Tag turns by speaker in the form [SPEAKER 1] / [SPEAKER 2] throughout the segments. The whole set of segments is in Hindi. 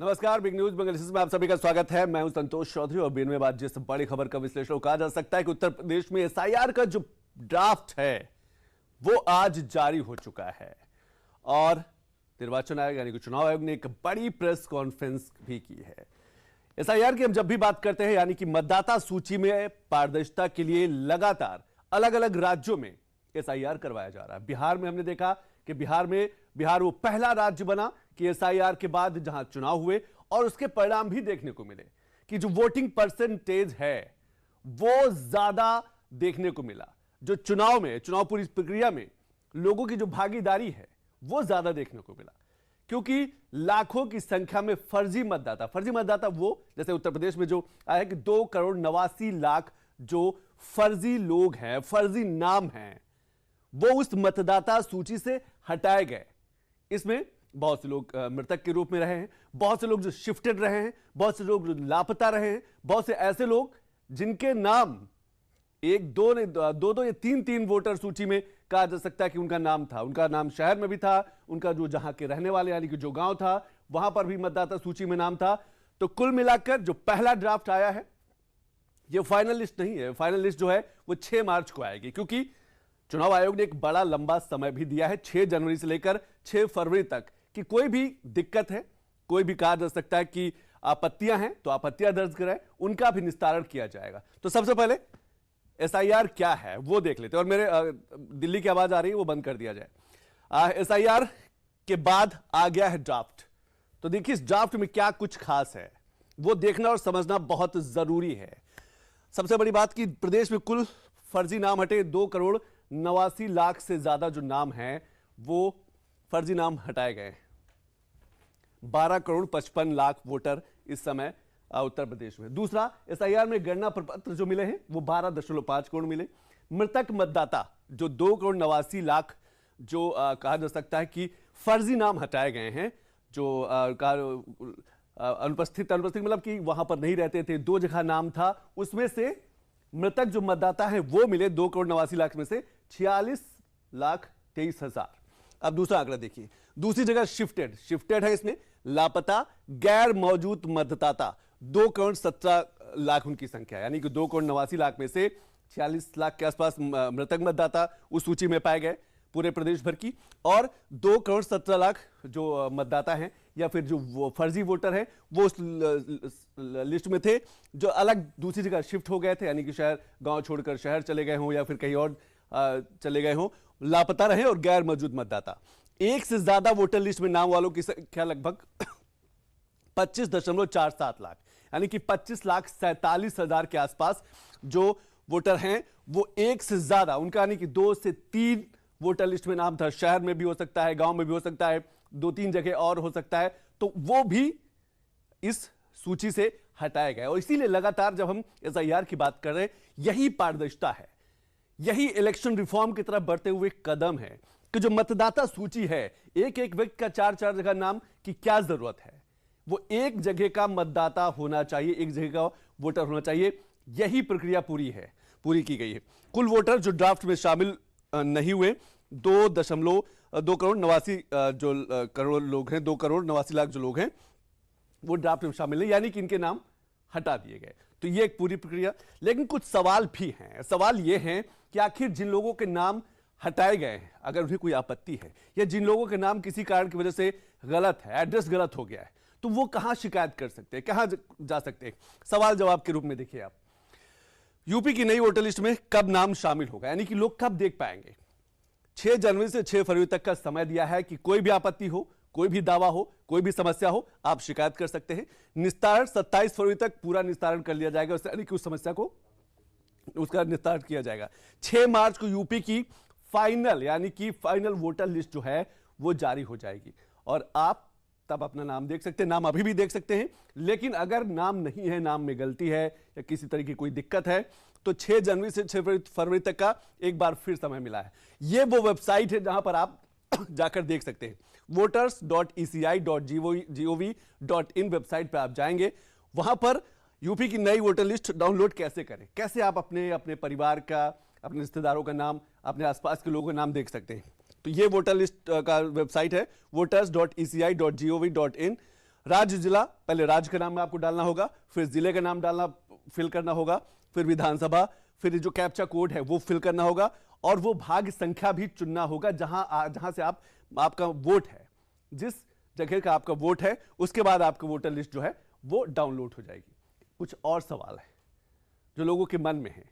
[SPEAKER 1] नमस्कार, बिग न्यूज बंगलादेश में आप सभी का स्वागत है। मैं हूं संतोष चौधरी और बीन में बात जिस बड़ी खबर का विश्लेषण कहा जा सकता है कि उत्तर प्रदेश में एसआईआर का जो ड्राफ्ट है वो आज जारी हो चुका है और निर्वाचन आयोग यानी कि चुनाव आयोग ने एक बड़ी प्रेस कॉन्फ्रेंस भी की है। एसआईआर की हम जब भी बात करते हैं यानी कि मतदाता सूची में पारदर्शिता के लिए लगातार अलग अलग राज्यों में एसआईआर करवाया जा रहा है। बिहार में हमने देखा कि बिहार वो पहला राज्य बना कि एसआईआर के बाद जहां चुनाव हुए और उसके परिणाम भी देखने को मिले कि जो वोटिंग परसेंटेज है वो ज्यादा देखने को मिला। जो चुनाव पूरी प्रक्रिया में लोगों की जो भागीदारी है वो ज्यादा देखने को मिला, क्योंकि लाखों की संख्या में फर्जी मतदाता वो जैसे उत्तर प्रदेश में जो आया है कि 2,89,00,000 जो फर्जी लोग हैं, फर्जी नाम हैं, वो उस मतदाता सूची से हटाए गए। इसमें बहुत से लोग मृतक के रूप में रहे हैं, बहुत से लोग जो शिफ्टेड रहे हैं, बहुत से लोग जो लापता रहे हैं, बहुत से ऐसे लोग जिनके नाम दो या तीन वोटर सूची में कहा जा सकता है कि उनका नाम था, उनका नाम शहर में भी था, उनका जो जहां के रहने वाले यानी कि जो गांव था वहां पर भी मतदाता सूची में नाम था। तो कुल मिलाकर जो पहला ड्राफ्ट आया है ये फाइनल लिस्ट नहीं है। फाइनल लिस्ट जो है वो 6 मार्च को आएगी, क्योंकि चुनाव आयोग ने एक बड़ा लंबा समय भी दिया है, 6 जनवरी से लेकर 6 फरवरी तक, कि कोई भी दिक्कत है, कोई भी कहा जा सकता है कि आपत्तियां हैं तो आपत्तियां दर्ज कराएं, उनका भी निस्तारण किया जाएगा। तो सबसे पहले एसआईआर क्या है वो देख लेते हैं। और मेरे दिल्ली की आवाज आ रही है, वो बंद कर दिया जाए। एसआईआर के बाद आ गया है ड्राफ्ट। तो देखिए इस ड्राफ्ट में क्या कुछ खास है वो देखना और समझना बहुत जरूरी है। सबसे बड़ी बात कि प्रदेश में कुल फर्जी नाम हटे 2,89,00,000 से ज्यादा जो नाम हैं वो फर्जी नाम हटाए गए। 12,55,00,000 वोटर इस समय उत्तर प्रदेश में। दूसरा, एसआईआर में गणना प्रपत्र जो मिले हैं वो 12.5 करोड़ मिले। मृतक मतदाता जो 2,89,00,000 जो कहा जा सकता है कि फर्जी नाम हटाए गए हैं, जो अनुपस्थित मतलब कि वहां पर नहीं रहते थे, 2 जगह नाम था, उसमें से मृतक जो मतदाता है वो मिले 2,89,00,000 में से 46,23,000। अब दूसरा आंकड़ा देखिए, दूसरी जगह शिफ्टेड है, इसमें लापता गैर मौजूद मतदाता 2,17,00,000 उनकी संख्या, यानी कि 2,89,00,000 में से 46,00,000 के आसपास मृतक मतदाता उस सूची में पाए गए पूरे प्रदेश भर की, और 2,17,00,000 जो मतदाता हैं या फिर जो वो फर्जी वोटर हैं वो उस लिस्ट में थे, जो अलग दूसरी जगह शिफ्ट हो गए थे, यानी कि शहर गांव छोड़कर शहर चले गए हों या फिर कहीं और चले गए हों, लापता रहे, और गैर मौजूद मतदाता। एक से ज्यादा वोटर लिस्ट में नाम वालों की संख्या लगभग 25.47 लाख, यानी कि 25,47,000 के आसपास जो वोटर हैं वो एक से ज्यादा उनका, यानी कि 2 से 3 वोटर लिस्ट में नाम था। शहर में भी हो सकता है, गांव में भी हो सकता है, 2-3 जगह और हो सकता है, तो वो भी इस सूची से हटाए गए। और इसीलिए लगातार जब हम एसआईआर की बात कर रहे हैं, यही पारदर्शिता है, यही इलेक्शन रिफॉर्म की तरफ बढ़ते हुए कदम है कि जो मतदाता सूची है, एक व्यक्ति का 4 जगह नाम की क्या जरूरत है, वो एक जगह का मतदाता होना चाहिए, एक जगह का वोटर होना चाहिए। यही प्रक्रिया पूरी की गई है। कुल वोटर जो ड्राफ्ट में शामिल नहीं हुए 2,89,00,000 जो करोड़ लोग हैं, 2,89,00,000 जो लोग हैं वो ड्राफ्ट में शामिल नहीं, यानी कि इनके नाम हटा दिए गए। तो ये एक पूरी प्रक्रिया, लेकिन कुछ सवाल भी हैं। सवाल ये हैं कि आखिर जिन लोगों के नाम हटाए गए हैं, अगर उन्हें कोई आपत्ति है या जिन लोगों के नाम किसी कारण की वजह से गलत है, एड्रेस गलत हो गया है, तो वो कहां शिकायत कर सकते हैं, कहां जा सकते हैं? सवाल जवाब के रूप में देखिए आप, यूपी की नई वोटर लिस्ट में कब नाम शामिल होगा, यानी कि लोग कब देख पाएंगे? 6 जनवरी से 6 फरवरी तक का समय दिया है कि कोई भी आपत्ति हो, कोई भी दावा हो, कोई भी समस्या हो, आप शिकायत कर सकते हैं। निस्तारण 27 फरवरी तक पूरा निस्तारण कर लिया जाएगा, यानी कि उस समस्या को उसका निस्तारण किया जाएगा। 6 मार्च को यूपी की फाइनल वोटर लिस्ट जो है वो जारी हो जाएगी और आप तब अपना नाम देख सकते हैं। नाम अभी भी देख सकते हैं, लेकिन अगर नाम नहीं है, नाम में गलती है या किसी तरह की कोई दिक्कत है, तो 6 जनवरी से 6 फरवरी तक का एक बार फिर समय मिला है। यह वो वेबसाइट है जहां पर आप जाकर देख सकते हैं। voters.eci.gov.in वेबसाइट पर आप जाएंगे, वहां पर यूपी की नई वोटर लिस्ट डाउनलोड कैसे करें, कैसे आप अपने परिवार का, अपने रिश्तेदारों का नाम, अपने आसपास के लोगों का नाम देख सकते हैं। तो ये वोटर लिस्ट का वेबसाइट है voters.eci.gov.in। राज्य जिला, पहले राज्य का नाम आपको डालना होगा, फिर जिले का नाम डालना फिल करना होगा, फिर विधानसभा, फिर जो कैप्चा कोड है वो फिल करना होगा, और वो भाग्य संख्या भी चुनना होगा जहां से आपका वोट है, जिस जगह का आपका वोट है, उसके बाद आपका वोटर लिस्ट जो है वो डाउनलोड हो जाएगी। कुछ और सवाल है जो लोगों के मन में है,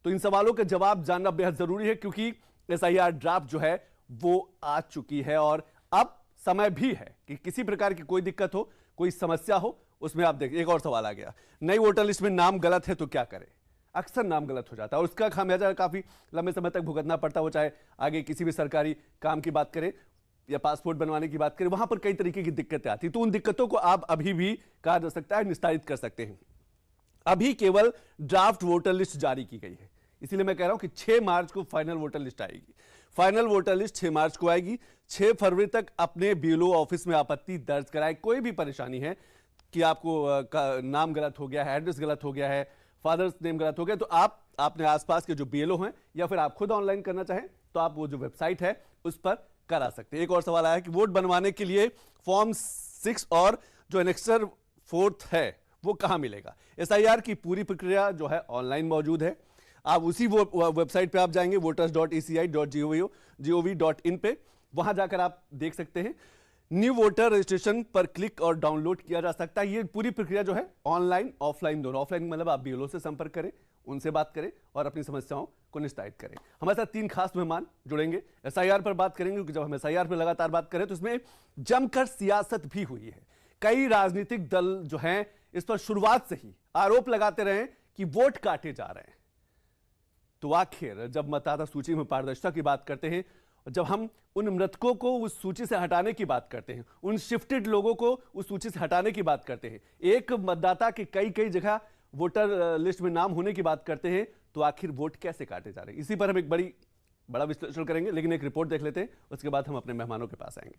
[SPEAKER 1] तो इन सवालों का जवाब जानना बेहद जरूरी है, क्योंकि एसआईआर ड्राफ्ट जो है वो आ चुकी है और अब समय भी है कि किसी प्रकार की कोई दिक्कत हो, कोई समस्या हो, उसमें आप देखिए। एक और सवाल आ गया, नई वोटर लिस्ट में नाम गलत है तो क्या करें। अक्सर नाम गलत हो जाता है और उसका खामियाजा काफी लंबे समय तक भुगतना पड़ता है, वो चाहे आगे किसी भी सरकारी काम की बात करें या पासपोर्ट बनवाने की बात करें, वहां पर कई तरीके की दिक्कतें आती, तो उन दिक्कतों को आप अभी भी कहा जा सकता है निस्तारित कर सकते हैं। अभी केवल ड्राफ्ट वोटर लिस्ट जारी की गई है, इसीलिए मैं कह रहा हूं कि 6 मार्च को फाइनल वोटर लिस्ट आएगी। फाइनल वोटर लिस्ट 6 मार्च को आएगी। 6 फरवरी तक अपने बीएलओ ऑफिस में आपत्ति दर्ज कराए। कोई भी परेशानी है कि आपको नाम गलत हो गया है, एड्रेस गलत हो गया है, फादर्स नेम गलत हो गया, तो आप अपने आसपास के जो बीएलओ हैं या फिर आप खुद ऑनलाइन करना चाहें तो आप वो जो वेबसाइट है उस पर करा सकते हैं। एक और सवाल आया कि वोट बनवाने के लिए फॉर्म 6 और जो एनेक्सर 4 है वो कहां मिलेगा। एसआईआर की पूरी प्रक्रिया जो है ऑनलाइन मौजूद है। आप उसी वो वेबसाइट पे आप जाएंगे voters.eci.gov.in पे, वहां जाकर आप देख सकते हैं। न्यू वोटर रजिस्ट्रेशन पर क्लिक और डाउनलोड किया जा सकता है। ये पूरी प्रक्रिया जो है ऑनलाइन ऑफलाइन दोनों, ऑफलाइन मतलब आप बीएलओ से संपर्क करें, उनसे बात करें और अपनी समस्याओं को निस्तारित करें। हमारे साथ 3 खास मेहमान जुड़ेंगे, एसआईआर पर बात करेंगे, क्योंकि जब हम एसआईआर पर लगातार बात करें तो इसमें जमकर सियासत भी हुई है। कई राजनीतिक दल जो हैं इस पर शुरुआत से ही आरोप लगाते रहे कि वोट काटे जा रहे हैं। तो आखिर जब मतदाता सूची में पारदर्शिता की बात करते हैं, जब हम उन मृतकों को उस सूची से हटाने की बात करते हैं, उन शिफ्टेड लोगों को उस सूची से हटाने की बात करते हैं, एक मतदाता के कई जगह वोटर लिस्ट में नाम होने की बात करते हैं, तो आखिर वोट कैसे काटे जा रहे हैं, इसी पर हम एक बड़ा विश्लेषण करेंगे। लेकिन एक रिपोर्ट देख लेते हैं, उसके बाद हम अपने मेहमानों के पास आएंगे।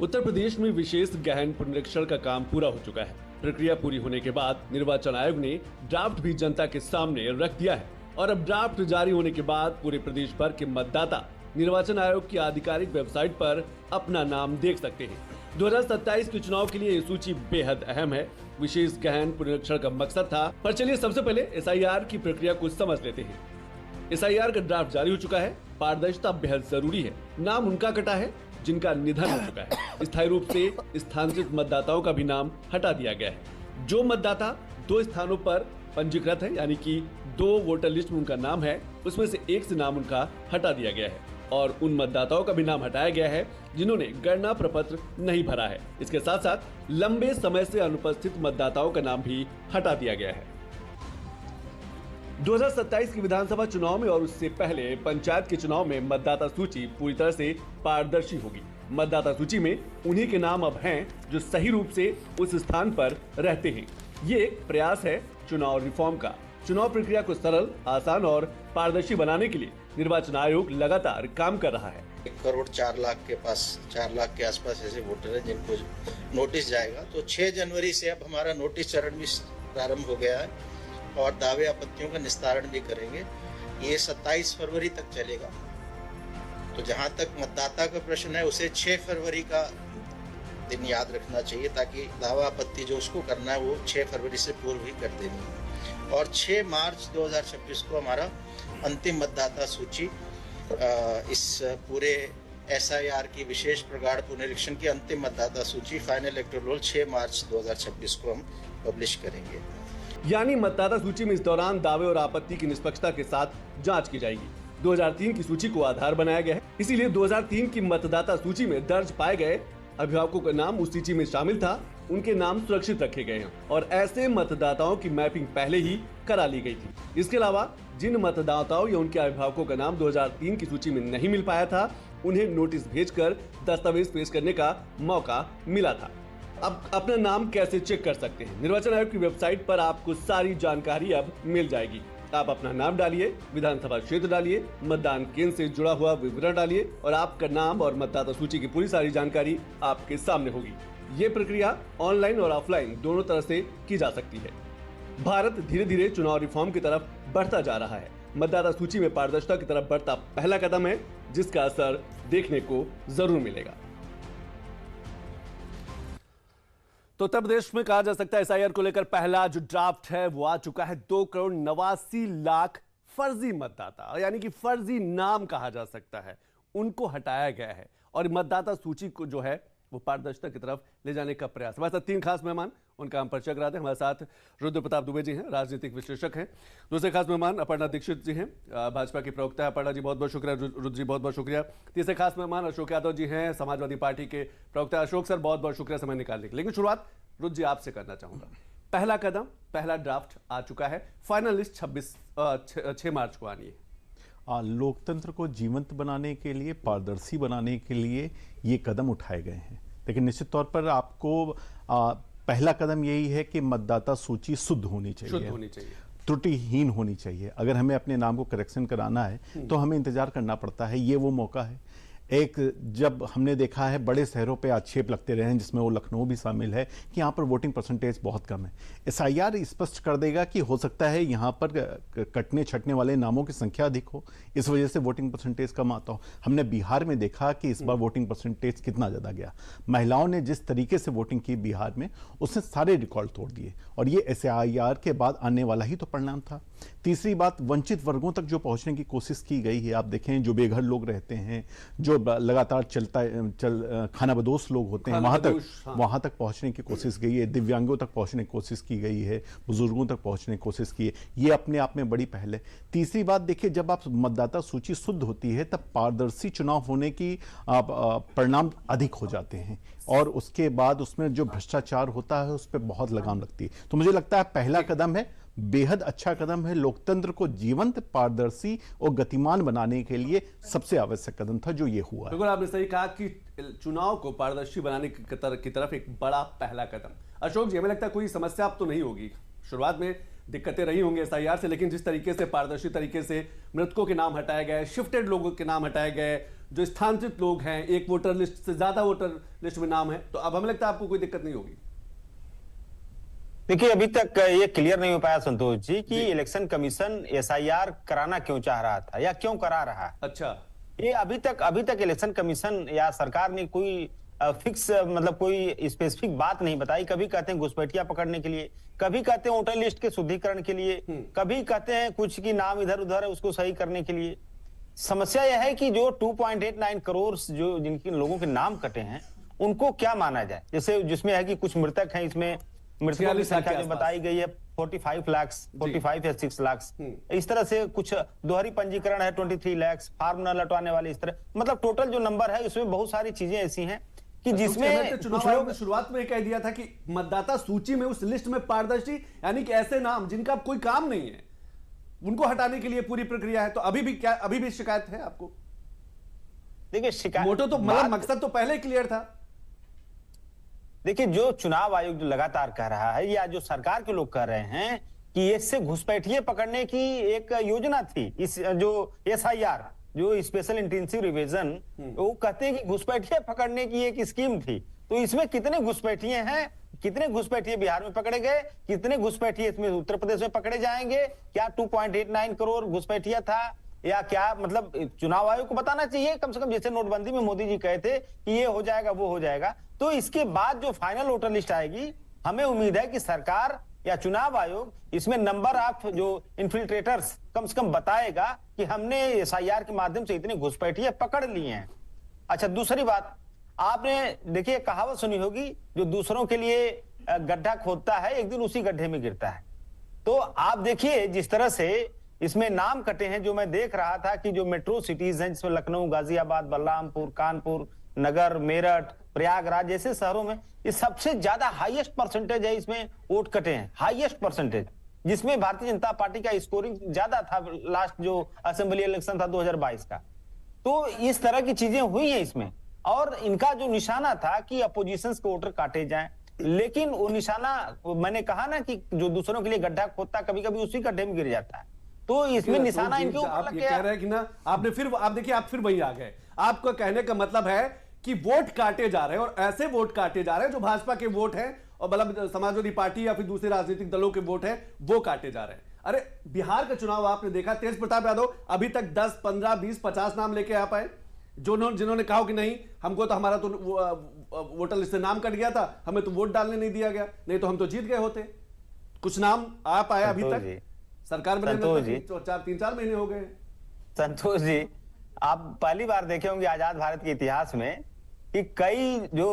[SPEAKER 1] उत्तर प्रदेश में विशेष गहन पुनरीक्षण का काम पूरा हो चुका है। प्रक्रिया पूरी होने के बाद निर्वाचन आयोग ने ड्राफ्ट भी जनता के सामने रख दिया है और अब ड्राफ्ट जारी होने के बाद पूरे प्रदेश भर के मतदाता निर्वाचन आयोग की आधिकारिक वेबसाइट पर अपना नाम देख सकते हैं। 2027 के चुनाव के लिए ये सूची बेहद अहम है। विशेष गहन पुनरीक्षण का मकसद था, पर चलिए सबसे पहले एसआईआर की प्रक्रिया को समझ लेते हैं। एसआईआर का ड्राफ्ट जारी हो चुका है। पारदर्शिता बेहद जरूरी है। नाम उनका कटा है जिनका निधन हो चुका है। स्थायी रूप से स्थानांतरित मतदाताओं का भी नाम हटा दिया गया है। जो मतदाता 2 स्थानों पर पंजीकृत है, यानी कि 2 वोटर लिस्ट में उनका नाम है, उसमें से एक से नाम उनका हटा दिया गया है और उन मतदाताओं का भी नाम हटाया गया है जिन्होंने गणना प्रपत्र नहीं भरा है। इसके साथ साथ लंबे समय से अनुपस्थित मतदाताओं का नाम भी हटा दिया गया है। 2027 के विधानसभा चुनाव में और उससे पहले पंचायत के चुनाव में मतदाता सूची पूरी तरह से पारदर्शी होगी। मतदाता सूची में उन्हीं के नाम अब हैं जो सही रूप से उस स्थान पर रहते हैं। ये एक प्रयास है चुनाव रिफॉर्म का। चुनाव प्रक्रिया को सरल, आसान और पारदर्शी बनाने के लिए निर्वाचन आयोग लगातार काम कर रहा है।
[SPEAKER 2] 1 करोड़ 4 लाख के पास 4 लाख के आसपास ऐसे वोटर हैं जिनको नोटिस जाएगा। तो 6 जनवरी से अब हमारा नोटिस चरण भी प्रारंभ हो गया है और दावे आपत्तियों का निस्तारण भी करेंगे। ये 27 फरवरी तक चलेगा। तो जहां तक मतदाता का प्रश्न है उसे 6 फरवरी का दिन याद रखना चाहिए, ताकि दावा आपत्ति जो उसको करना है वो 6 फरवरी से पूर्व ही कर देनी है। और 6 मार्च 2026 को हमारा अंतिम मतदाता सूची, इस पूरे एसआईआर की विशेष प्रगाढ़ पुनरीक्षण की अंतिम मतदाता सूची फाइनल इलेक्टोरल रोल 6 मार्च 2026 को हम पब्लिश करेंगे।
[SPEAKER 1] यानी मतदाता सूची में इस दौरान दावे और आपत्ति की निष्पक्षता के साथ जांच की जाएगी। 2003 की सूची को आधार बनाया गया है, इसीलिए 2003 की मतदाता सूची में दर्ज पाए गए अभिभावकों का नाम उस सूची में शामिल था, उनके नाम सुरक्षित रखे गए हैं और ऐसे मतदाताओं की मैपिंग पहले ही करा ली गई थी। इसके अलावा जिन मतदाताओं या उनके अभिभावकों का नाम 2003 की सूची में नहीं मिल पाया था, उन्हें नोटिस भेजकर दस्तावेज पेश करने का मौका मिला था। अब अपना नाम कैसे चेक कर सकते हैं? निर्वाचन आयोग की वेबसाइट पर आपको सारी जानकारी अब मिल जाएगी। आप अपना नाम डालिए, विधानसभा क्षेत्र डालिए, मतदान केंद्र से जुड़ा हुआ विवरण डालिए और आपका नाम और मतदाता सूची की पूरी सारी जानकारी आपके सामने होगी। ये प्रक्रिया ऑनलाइन और ऑफलाइन दोनों तरह से की जा सकती है। भारत धीरे धीरे चुनाव रिफॉर्म की तरफ बढ़ता जा रहा है। मतदाता सूची में पारदर्शिता की तरफ बढ़ता पहला कदम है, जिसका असर देखने को जरूर मिलेगा। तो उत्तर प्रदेश में कहा जा सकता है एसआईआर को लेकर पहला जो ड्राफ्ट है वो आ चुका है। 2,89,00,000 फर्जी मतदाता, यानी कि फर्जी नाम कहा जा सकता है, उनको हटाया गया है और मतदाता सूची को जो है वो पारदर्शिता की तरफ ले जाने का प्रयास। हमारे साथ 3 खास मेहमान, उनका हम परिचय कराते हैं। हमारे साथ रुद्र प्रताप दुबे जी हैं, राजनीतिक विश्लेषक हैं। दूसरे खास मेहमान अपर्णा दीक्षित जी हैं, भाजपा की प्रवक्ता है। अपर्णा जी बहुत बहुत शुक्रिया, रुद्र जी बहुत बहुत शुक्रिया। तीसरे खास मेहमान अशोक यादव जी हैं, समाजवादी पार्टी के प्रवक्ता। अशोक सर बहुत बहुत शुक्रिया समय निकालने के लिए। लेकिन शुरुआत रुद्र जी आपसे करना चाहूंगा। पहला कदम, पहला ड्राफ्ट आ चुका है, फाइनल लिस्ट 6 मार्च को आनी है।
[SPEAKER 3] लोकतंत्र को जीवंत बनाने के लिए, पारदर्शी बनाने के लिए ये कदम उठाए गए हैं। लेकिन निश्चित तौर पर आपको पहला कदम यही है कि मतदाता सूची शुद्ध होनी चाहिए, त्रुटिहीन होनी चाहिए। अगर हमें अपने नाम को करेक्शन कराना है तो हमें इंतजार करना पड़ता है। ये वो मौका है। एक जब हमने देखा है बड़े शहरों पे आक्षेप लगते रहे हैं, जिसमें वो लखनऊ भी शामिल है, कि यहाँ पर वोटिंग परसेंटेज बहुत कम है। एसआईआर स्पष्ट कर देगा कि हो सकता है यहाँ पर कटने छटने वाले नामों की संख्या अधिक हो, इस वजह से वोटिंग परसेंटेज कम आता हो। हमने बिहार में देखा कि इस बार वोटिंग परसेंटेज कितना ज़्यादा गया। महिलाओं ने जिस तरीके से वोटिंग की बिहार में, उसने सारे रिकॉर्ड तोड़ दिए और ये एसआईआर के बाद आने वाला ही तो परिणाम था। तीसरी बात, वंचित वर्गों तक जो पहुंचने की कोशिश की गई है, आप देखें जो बेघर लोग रहते हैं, जो लगातार खानाबदोश लोग होते हैं, वहां तक पहुंचने की कोशिश की है। दिव्यांगों तक पहुंचने की कोशिश की गई है, बुजुर्गों तक पहुंचने की कोशिश की है। ये अपने आप में बड़ी पहल है। तीसरी बात देखिए, जब आप मतदाता सूची शुद्ध होती है तब पारदर्शी चुनाव होने की परिणाम अधिक हो जाते हैं और उसके बाद उसमें जो भ्रष्टाचार होता है उस पर बहुत लगाम लगती है। तो मुझे लगता है पहला कदम है, बेहद अच्छा कदम है। लोकतंत्र को जीवंत, पारदर्शी और गतिमान बनाने के लिए सबसे आवश्यक कदम था जो ये हुआ।
[SPEAKER 1] बिल्कुल आपने सही कहा कि चुनाव को पारदर्शी बनाने की तरफ एक बड़ा पहला कदम। अशोक जी, हमें लगता है कोई समस्या अब तो नहीं होगी। शुरुआत में दिक्कतें रही होंगी एसआईआर से, लेकिन जिस तरीके से पारदर्शी तरीके से मृतकों के नाम हटाए गए, शिफ्टेड लोगों के नाम हटाए गए, जो स्थानांतरित लोग हैं, एक वोटर लिस्ट से ज्यादा वोटर लिस्ट में नाम है, तो अब हमें लगता है आपको कोई दिक्कत नहीं होगी।
[SPEAKER 4] देखिए, अभी तक ये क्लियर नहीं हो पाया संतोष जी कि इलेक्शन कमीशन एसआईआर कराना क्यों चाह रहा था या क्यों करा रहा है।
[SPEAKER 1] अच्छा,
[SPEAKER 4] ये अभी तक इलेक्शन कमीशन या सरकार ने कोई फिक्स मतलब कोई स्पेसिफिक बात नहीं बताई। कभी कहते हैं घुसपैठिया पकड़ने के लिए, कभी कहते हैं वोटर लिस्ट के शुद्धिकरण के लिए, कभी कहते हैं कुछ की नाम इधर उधर है उसको सही करने के लिए। समस्या यह है कि जो 2.89 करोड़ जो जिनके लोगों के नाम कटे हैं उनको क्या माना जाए। जैसे जिसमें है कि कुछ मृतक हैं, इसमें मृतकों की संख्या जो बताई गई है 45 लाख, 45 या 6 लाख, इस तरह से कुछ दोहरी पंजीकरण है 23 लाख, फार्म न लौटाने वाले, इस तरह मतलब टोटल जो नंबर है उसमें बहुत सारी चीजें ऐसी हैं कि जिसमें
[SPEAKER 1] चुनाव आयोग ने शुरुआत में कह दिया था कि मतदाता सूची में, उस लिस्ट में पारदर्शी, यानी कि ऐसे नाम जिनका कोई काम नहीं है उनको हटाने के लिए पूरी प्रक्रिया है। तो अभी भी शिकायत है आपको?
[SPEAKER 4] देखिए, शिकायत
[SPEAKER 1] मोटो तो मतलब मकसद तो पहले क्लियर था।
[SPEAKER 4] देखिए, जो चुनाव आयोग जो लगातार कह रहा है या जो सरकार के लोग कह रहे हैं कि इससे घुसपैठिए पकड़ने की एक योजना थी, इस जो एसआईआर जो स्पेशल इंटेंसिव रिवीजन, वो कहते हैं कि घुसपैठिए पकड़ने की एक स्कीम थी। तो इसमें कितने घुसपैठिए हैं, कितने घुसपैठिए बिहार में पकड़े गए, कितने घुसपैठिए इसमें उत्तर प्रदेश में पकड़े जाएंगे, क्या 2.89 करोड़ घुसपैठिया था या क्या, मतलब चुनाव आयोग को बताना चाहिए कम से कम। जैसे नोटबंदी में मोदी जी कहे थे कि ये हो जाएगा वो हो जाएगा। तो इसके बाद जो फाइनल वोटर लिस्ट आएगी, हमें उम्मीद है कि सरकार या चुनाव आयोग इसमें नंबर ऑफ जो इन्फिल्ट्रेटर्स कम से कम बताएगा कि हमने एसआईआर के माध्यम से इतने घुसपैठिए पकड़ लिए हैं। अच्छा, दूसरी बात, आपने देखिए कहावत सुनी होगी, जो दूसरों के लिए गड्ढा खोदता है एक दिन उसी गड्ढे में गिरता है। तो आप देखिए जिस तरह से इसमें नाम कटे हैं, जो मैं देख रहा था कि जो मेट्रो सिटीज हैं जिसमें लखनऊ, गाजियाबाद, बलरामपुर, कानपुर नगर, मेरठ, प्रयागराज जैसे शहरों में ये सबसे ज्यादा हाईएस्ट परसेंटेज है, इसमें वोट कटे हैं, हाईएस्ट परसेंटेज, जिसमें भारतीय जनता पार्टी का स्कोरिंग ज्यादा था लास्ट जो असेंबली इलेक्शन था 2022 का। तो इस तरह की चीजें हुई हैं इसमें, और इनका जो निशाना था कि अपोजिशन के वोटर काटे जाएं, लेकिन वो निशाना मैंने कहा ना कि जो दूसरों के लिए गड्ढा खोदता कभी कभी उसी गड्ढे में गिर जाता है। तो इसमें निशाना इनके ऊपर लग गया।
[SPEAKER 1] कह रहे हैं कि ना, आपने फिर आप देखिए, आप फिर वहीं आ गए। आपका कहने का मतलब है कि वोट काटे जा रहे हैं और ऐसे वोट काटे जा रहे हैं जो भाजपा के वोट हैं और मतलब समाजवादी पार्टी या फिर दूसरे राजनीतिक दलों के वोट हैं, वो काटे जा रहे हैं। अरे बिहार का चुनाव आपने देखा, तेज प्रताप यादव अभी तक 10, 15, 20, 50 नाम लेके आ पाए, जिन्होंने कहा कि नहीं हमको तो हमारा तो वोटर लिस्ट से नाम कट गया था, हमें तो वोट डालने नहीं दिया गया, नहीं तो हम तो जीत गए होते। कुछ नाम आ पाया अभी तक? सरकार बने में 3-4 महीने हो गए।
[SPEAKER 4] संतोष जी, आप पहली बार देखे होंगे आजाद भारत के इतिहास में कि कई जो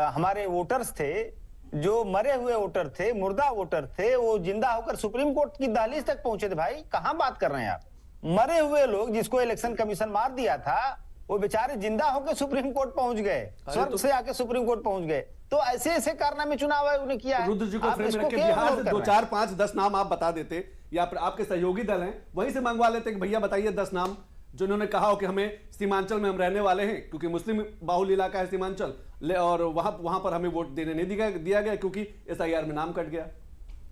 [SPEAKER 4] हमारे वोटर्स थे, जो मरे हुए वोटर थे, मुर्दा वोटर थे, वो जिंदा होकर सुप्रीम कोर्ट की दहलीज तक पहुंचे थे। भाई कहां बात कर रहे हैं आप? मरे हुए लोग जिसको इलेक्शन कमीशन मार दिया था, वो बेचारे जिंदा होकर सुप्रीम कोर्ट पहुंच गए, स्वर्ग से आके सुप्रीम कोर्ट पहुंच गए। तो ऐसे ऐसे कारनामे चुनाव आयोग ने किया है।
[SPEAKER 1] रुद्र जी को फ्रेम में रख के बिहार से 2, 4, 5, 10 नाम आप बता देते, या फिर आपके सहयोगी दल हैं वहीं से मंगवा लेते कि भैया बताइए 10 नाम जो उन्होंने कहा हो कि हमें सीमांचल में हम रहने वाले हैं, क्योंकि मुस्लिम बाहुल इलाका है सीमांचल, और वहां पर हमें वोट देने नहीं दिया गया क्योंकि SIR में नाम कट गया।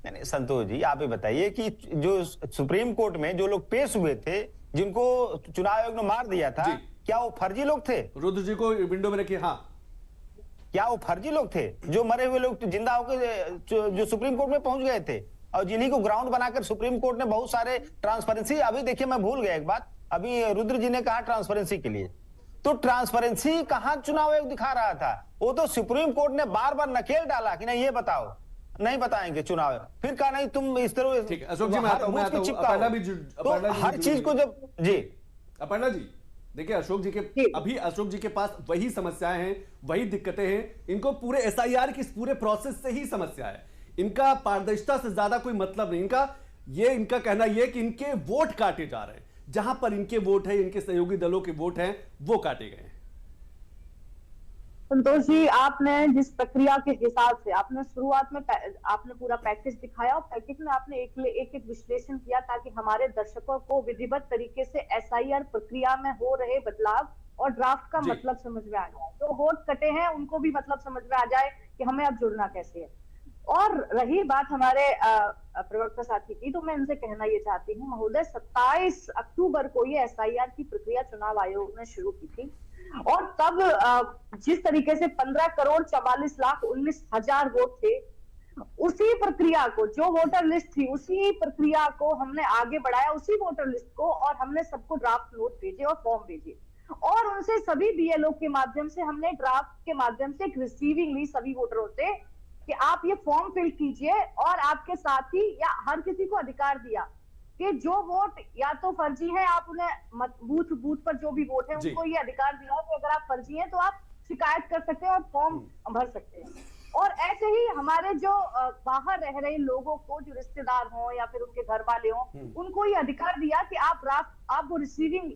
[SPEAKER 4] नहीं संतोष जी, आप ये बताइए कि जो सुप्रीम कोर्ट में जो लोग पेश हुए थे, जिनको चुनाव आयोग ने मार दिया था, क्या वो फर्जी लोग थे?
[SPEAKER 1] रुद्र जी को विंडो में रखिए। हाँ,
[SPEAKER 4] क्या वो फर्जी लोग थे? जो मरे हुए लोग जिंदा होकर जो सुप्रीम कोर्ट में पहुंच गए थे, और जिन्हीं को ग्राउंड बनाकर सुप्रीम कोर्ट ने बहुत सारे ट्रांसपेरेंसी, अभी देखिए मैं भूल गया एक बात, अभी रुद्र जी ने कहा ट्रांसपेरेंसी के लिए, तो ट्रांसपेरेंसी कहां चुनाव आयोग दिखा रहा था? वो तो सुप्रीम कोर्ट ने बार बार नकेल डाला कि नहीं ये बताओ, नहीं बताएंगे चुनाव आयोग, फिर कहा नहीं तुम इस तरह।
[SPEAKER 1] ठीक है अशोक जी, मैं आता हूं।
[SPEAKER 4] तो हर चीज को जब जी
[SPEAKER 1] अपर्णा जी देखिए, अशोक जी के पास वही समस्याएं हैं, वही दिक्कतें हैं, इनको पूरे SIR की पूरे प्रोसेस से ही समस्या है, इनका पारदर्शिता से ज्यादा कोई मतलब नहीं। इनका कहना यह कि इनके वोट काटे जा रहे हैं, जहां पर इनके वोट है, इनके सहयोगी दलों के वोट हैं, वो काटे गए हैं।
[SPEAKER 5] संतोष जी, आपने जिस प्रक्रिया के हिसाब से आपने शुरुआत में आपने पूरा पैकेज दिखाया, और पैकेज में आपने एक विश्लेषण किया ताकि हमारे दर्शकों को विधिवत तरीके से SIR प्रक्रिया में हो रहे बदलाव और ड्राफ्ट का मतलब समझ में आ जाए, जो वोट कटे हैं उनको भी मतलब समझ में आ जाए कि हमें अब जुड़ना कैसे है। और रही बात हमारे प्रवक्ता साथी की, तो मैं इनसे कहना ये चाहती हूँ महोदय, 27 अक्टूबर को ये SIR की प्रक्रिया चुनाव आयोग ने शुरू की थी, और तब जिस तरीके से 15,44,19,000 वोट थे, उसी प्रक्रिया को, जो वोटर लिस्ट थी उसी प्रक्रिया को हमने आगे बढ़ाया, उसी वोटर लिस्ट को, और हमने सबको ड्राफ्ट नोट भेजे और फॉर्म भेजे, और उनसे सभी BLO के माध्यम से हमने ड्राफ्ट के माध्यम से एक रिसीविंग ली सभी वोटरों से कि आप ये फॉर्म फिल कीजिए, और आपके साथ ही या हर किसी को अधिकार दिया कि जो वोट या तो फर्जी है, आप उन्हें बूथ पर जो भी वोट है उनको ये अधिकार दिया कि अगर आप फर्जी हैं तो आप शिकायत कर सकते हैं और फॉर्म भर सकते हैं। और ऐसे ही हमारे जो बाहर रह रहे लोगों को, जो रिश्तेदार हों या फिर उनके घर वाले हों, उनको ये अधिकार दिया कि आप वो रिसीविंग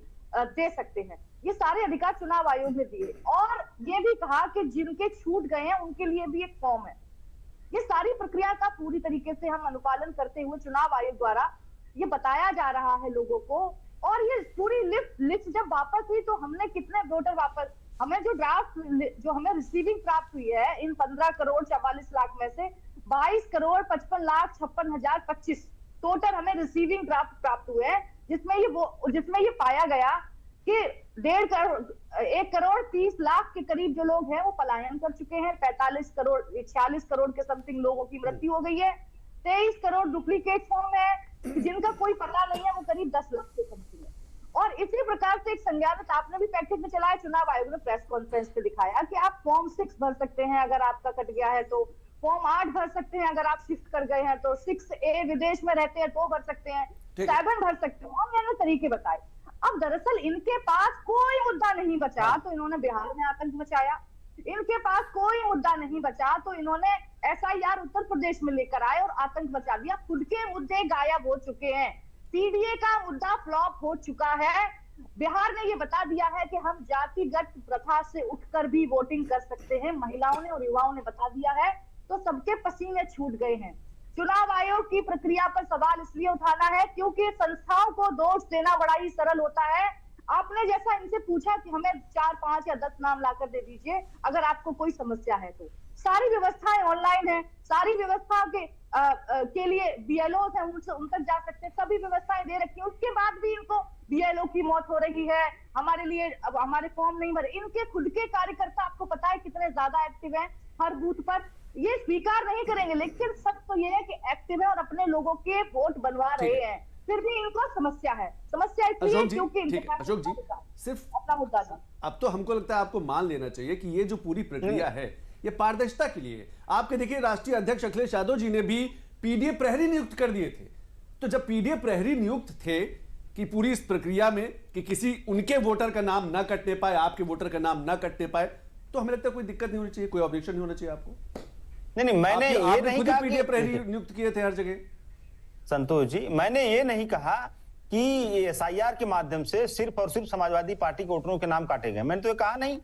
[SPEAKER 5] दे सकते हैं। ये सारे अधिकार चुनाव आयोग ने दिए, और ये भी कहा कि जिनके छूट गए हैं उनके लिए भी एक फॉर्म है। ये सारी प्रक्रिया का पूरी तरीके से हम अनुपालन करते हुए चुनाव आयोग द्वारा ये बताया जा रहा है लोगों को। और ये पूरी लिस्ट जब वापस हुई तो हमने कितने वोटर वापस, हमें जो ड्राफ्ट जो हमें रिसीविंग प्राप्त हुई है, इन 15,44,00,000 में से 22,55,56,025 टोटल हमें रिसीविंग ड्राफ्ट प्राप्त हुए हैं, जिसमें ये पाया गया कि 1,30,00,000 के करीब जो लोग हैं वो पलायन कर चुके हैं, 46 करोड़ के समथिंग लोगों की मृत्यु हो गई है, 23 करोड़ डुप्लीकेट फॉर्म है, जिनका कोई पता नहीं है, वो करीब 10 लाख के समथिंग है। और इसी प्रकार से एक संज्ञानित आपने भी पैकेज में चलाया, चुनाव आयोग ने प्रेस कॉन्फ्रेंस पे दिखाया कि आप फॉर्म 6 भर सकते हैं अगर आपका कट गया है, तो फॉर्म 8 भर सकते हैं अगर आप शिफ्ट कर गए हैं, तो 6A विदेश में रहते हैं तो भर सकते हैं, 7 भर सकते हैं, और मैंने तरीके बताए। अब दरअसल इनके पास कोई मुद्दा नहीं बचा तो इन्होंने बिहार में आतंक मचाया, इनके पास कोई मुद्दा नहीं बचा तो इन्होंने SIR उत्तर प्रदेश में लेकर आए और आतंक मचा दिया। खुद के मुद्दे गायब हो चुके हैं, CDA का मुद्दा फ्लॉप हो चुका है, बिहार ने ये बता दिया है कि हम जातिगत प्रथा से उठकर भी वोटिंग कर सकते हैं, महिलाओं ने और युवाओं ने बता दिया है, तो सबके पसीने छूट गए हैं। चुनाव आयोग की प्रक्रिया पर सवाल इसलिए उठाना है क्योंकि संस्थाओं को दोष देना बड़ा ही सरल होता है। आपने जैसा इनसे पूछा कि हमें 4, 5 या 10 नाम लाकर दे दीजिए अगर आपको कोई समस्या है, तो सारी व्यवस्थाएं ऑनलाइन है, सारी व्यवस्था के लिए BLO है, उन तक जा सकते हैं, सभी व्यवस्थाएं दे रखी है, उसके बाद भी इनको BLO की मौत हो रही है, हमारे लिए अब हमारे फॉर्म नहीं भरे। इनके खुद के कार्यकर्ता आपको पता है कितने ज्यादा एक्टिव हैं हर बूथ पर, ये स्वीकार नहीं करेंगे, लेकिन सच तो ये है कि एक्टिव है और अपने लोगों के वोट बनवा रहे हैं, फिर भी इनको समस्या है। समस्या इसलिए क्योंकि
[SPEAKER 1] अशोक जी सिर्फ
[SPEAKER 5] अपना मुद्दा था।
[SPEAKER 1] अब तो हमको लगता है आपको मान लेना चाहिए कि ये जो पूरी प्रक्रिया है ये पारदर्शिता के लिए। आपके देखिए राष्ट्रीय अध्यक्ष अखिलेश यादव जी ने भी पीडीए प्रहरी नियुक्त कर दिए थे। तो जब पीडीए प्रहरी नियुक्त थे कि पूरी इस प्रक्रिया में कि किसी उनके वोटर का नाम ना कटने पाए, आपके वोटर का नाम ना कटने पाए, तो हमें लगता है कोई दिक्कत नहीं होनी चाहिए, कोई ऑब्जेक्शन नहीं होना चाहिए आपको।
[SPEAKER 4] नहीं, मैंने ये नहीं कहा
[SPEAKER 1] पीडीए प्रहरी नियुक्त किए थे हर जगह।
[SPEAKER 4] संतोष जी, मैंने ये नहीं कहा कि एसआईआर के माध्यम से सिर्फ और सिर्फ समाजवादी पार्टी के वोटरों के नाम काटे गए, मैंने तो ये कहा नहीं।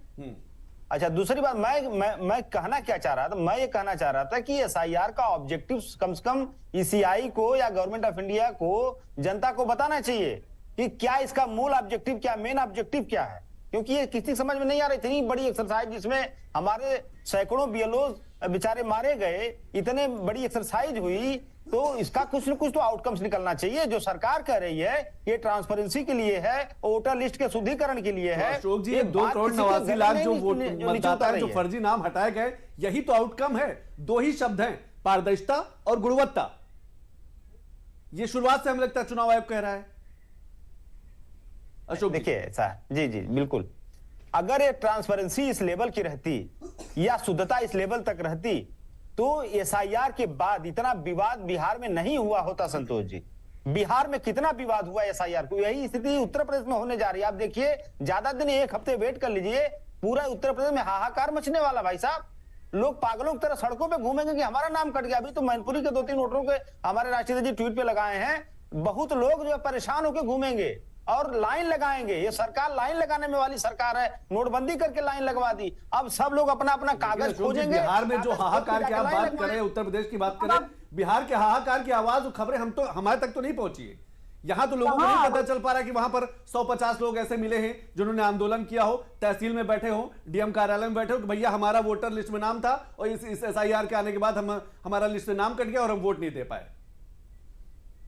[SPEAKER 4] अच्छा, दूसरी बात मैं कहना क्या चाह रहा था, मैं ये कहना चाह रहा था कि एसआईआर का ऑब्जेक्टिव कम से कम ईसीआई को या गवर्नमेंट ऑफ इंडिया को, जनता को बताना चाहिए कि क्या इसका मूल ऑब्जेक्टिव, क्या मेन ऑब्जेक्टिव क्या है, क्योंकि ये किसी समझ में नहीं आ रही। इतनी बड़ी एक्सरसाइज जिसमें हमारे सैकड़ों बीएलओ बेचारे मारे गए, इतने बड़ी एक्सरसाइज हुई, तो इसका कुछ न कुछ तो आउटकम्स निकलना चाहिए। जो सरकार कह रही है ये ट्रांसपेरेंसी के लिए है, वोटर लिस्ट के शुद्धिकरण के लिए है।
[SPEAKER 1] अशोक जी, 2,89,00,000 जो मतदाता है, जो फर्जी नाम हटाए गए, यही तो आउटकम है। दो ही शब्द हैं, पारदर्शिता और गुणवत्ता। ये शुरुआत से हमें लगता है चुनाव आयोग कह रहा है। अशोक
[SPEAKER 4] देखिए ऐसा, जी जी बिल्कुल, अगर ये ट्रांसपेरेंसी इस लेवल की रहती या शुद्धता इस लेवल तक रहती तो एसआईआर के बाद इतना विवाद बिहार में नहीं हुआ होता। संतोष जी, बिहार में कितना विवाद हुआ एसआईआर को, यही स्थिति उत्तर प्रदेश में होने जा रही है। आप देखिए, ज्यादा दिन, एक हफ्ते वेट कर लीजिए, पूरा उत्तर प्रदेश में हाहाकार मचने वाला। भाई साहब, लोग पागलों की तरह सड़कों पे घूमेंगे कि हमारा नाम कट गया। अभी तो मैनपुरी के 2-3 वोटरों के हमारे राष्ट्रीय जी ट्वीट पे लगाए हैं, बहुत लोग जो परेशान होकर घूमेंगे और लाइन लगाएंगे। ये सरकार लाइन लगाने में वाली सरकार है, नोटबंदी करके लाइन लगवा दी। अब सब लोग अपना अपना कागज खोजेंगे।
[SPEAKER 1] बिहार में जो हाहाकार की आप बात करें, उत्तर प्रदेश की बात करें, बिहार के हाहाकार की आवाज, खबरें हमारे तक तो नहीं पहुंची है। यहां तो लोगों को नहीं पता चल पा रहा कि वहां पर 150 लोग ऐसे मिले हैं जिन्होंने आंदोलन किया हो, तहसील में बैठे हो, डीएम कार्यालय में बैठे हो कि भैया हमारा वोटर लिस्ट में नाम था और इस एसआईआर के आने के बाद हमारा लिस्ट में नाम कट गया और हम वोट नहीं दे पाए।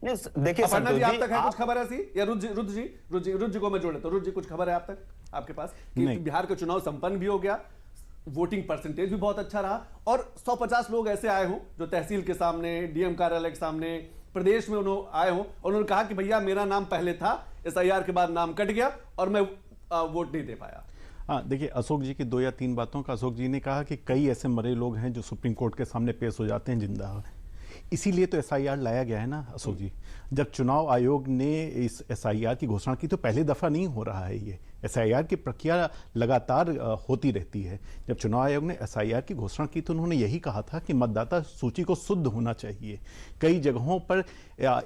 [SPEAKER 4] देखिए
[SPEAKER 1] संतोष जी, आप तक है कुछ खबर ऐसी, या रुद्र जी को मैं जोड़ लेता हूं। रुद्र जी, कुछ खबर है आप तक, आपके पास, कि बिहार का चुनाव संपन्न भी हो गया, वोटिंग परसेंटेज भी बहुत अच्छा रहा और 150 लोग ऐसे आए हों जो तहसील के सामने, डीएम कार्यालय के सामने, प्रदेश में उन्होंने आए हों और उन्होंने कहा कि भैया मेरा नाम पहले था, एसआईआर के बाद नाम कट गया और मैं वोट नहीं दे पाया।
[SPEAKER 3] हाँ, देखिए, अशोक जी की 2 या 3 बातों का अशोक जी ने कहा कि कई ऐसे मरे लोग हैं जो सुप्रीम कोर्ट के सामने पेश हो जाते हैं जिंदा। इसीलिए तो एसआईआर लाया गया है ना अशोक जी। जब चुनाव आयोग ने इस एसआईआर की घोषणा की तो पहली दफा नहीं हो रहा है। ये एसआईआर की प्रक्रिया लगातार होती रहती है। जब चुनाव आयोग ने एसआईआर की घोषणा की तो उन्होंने यही कहा था कि मतदाता सूची को शुद्ध होना चाहिए। कई जगहों पर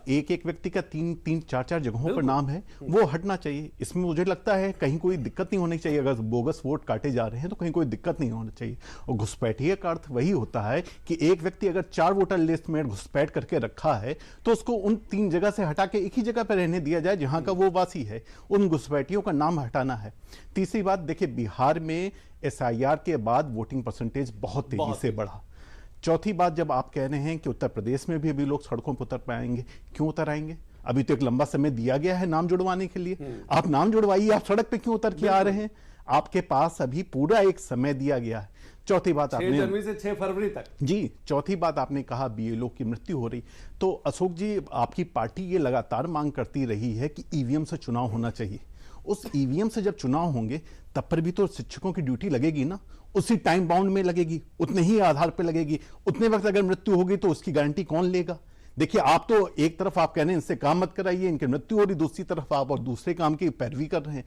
[SPEAKER 3] एक व्यक्ति का 3-4 जगहों पर नाम है, वो हटना चाहिए। इसमें मुझे लगता है कहीं कोई दिक्कत नहीं होनी चाहिए। अगर बोगस वोट काटे जा रहे हैं तो कहीं कोई दिक्कत नहीं होनी चाहिए। और घुसपैठिए का अर्थ वही होता है कि एक व्यक्ति अगर 4 वोटर लिस्ट में घुसपैठ करके रखा है तो उसको उन 3 जगह से हटा के एक ही जगह पर रहने दिया जाए जहां का वो वासी है। उन घुसपैठियों का नाम हटाना है। तीसरी बात, देखिए, बिहार में एसआईआर के बाद वोटिंग परसेंटेज बहुत तेजी से बढ़ा। चौथी बात, जब आप कह रहे हैं कि उत्तर प्रदेश में भी अभी लोग सड़कों पर उतर पाएंगे, क्यों उतर आएंगे? अभी तो एक लंबा समय दिया गया है नाम जुड़वाने के लिए। आप नाम जुड़वाइए, आप सड़क पे क्यों उतर के आ रहे हैं? आपके पास अभी पूरा एक समय दिया गया है। चौथी बात,
[SPEAKER 1] 6 जनवरी से 6 फरवरी तक।
[SPEAKER 3] जी, चौथी बात आपने कहा बीएलओ की मृत्यु हो रही। तो अशोक जी, आपकी पार्टी ये लगातार मांग करती रही है कि ईवीएम से चुनाव होना चाहिए। उस ईवीएम से जब चुनाव होंगे तब पर भी तो शिक्षकों की ड्यूटी लगेगी ना, उसी टाइम बाउंड में लगेगी, उतने ही आधार पर लगेगी। उतने वक्त अगर मृत्यु होगी तो उसकी गारंटी कौन लेगा? देखिए, आप तो एक तरफ आप कह रहे हैं इनसे काम मत कराइए, इनकी मृत्यु हो रही, दूसरी तरफ आप और दूसरे काम की पैरवी कर रहे हैं।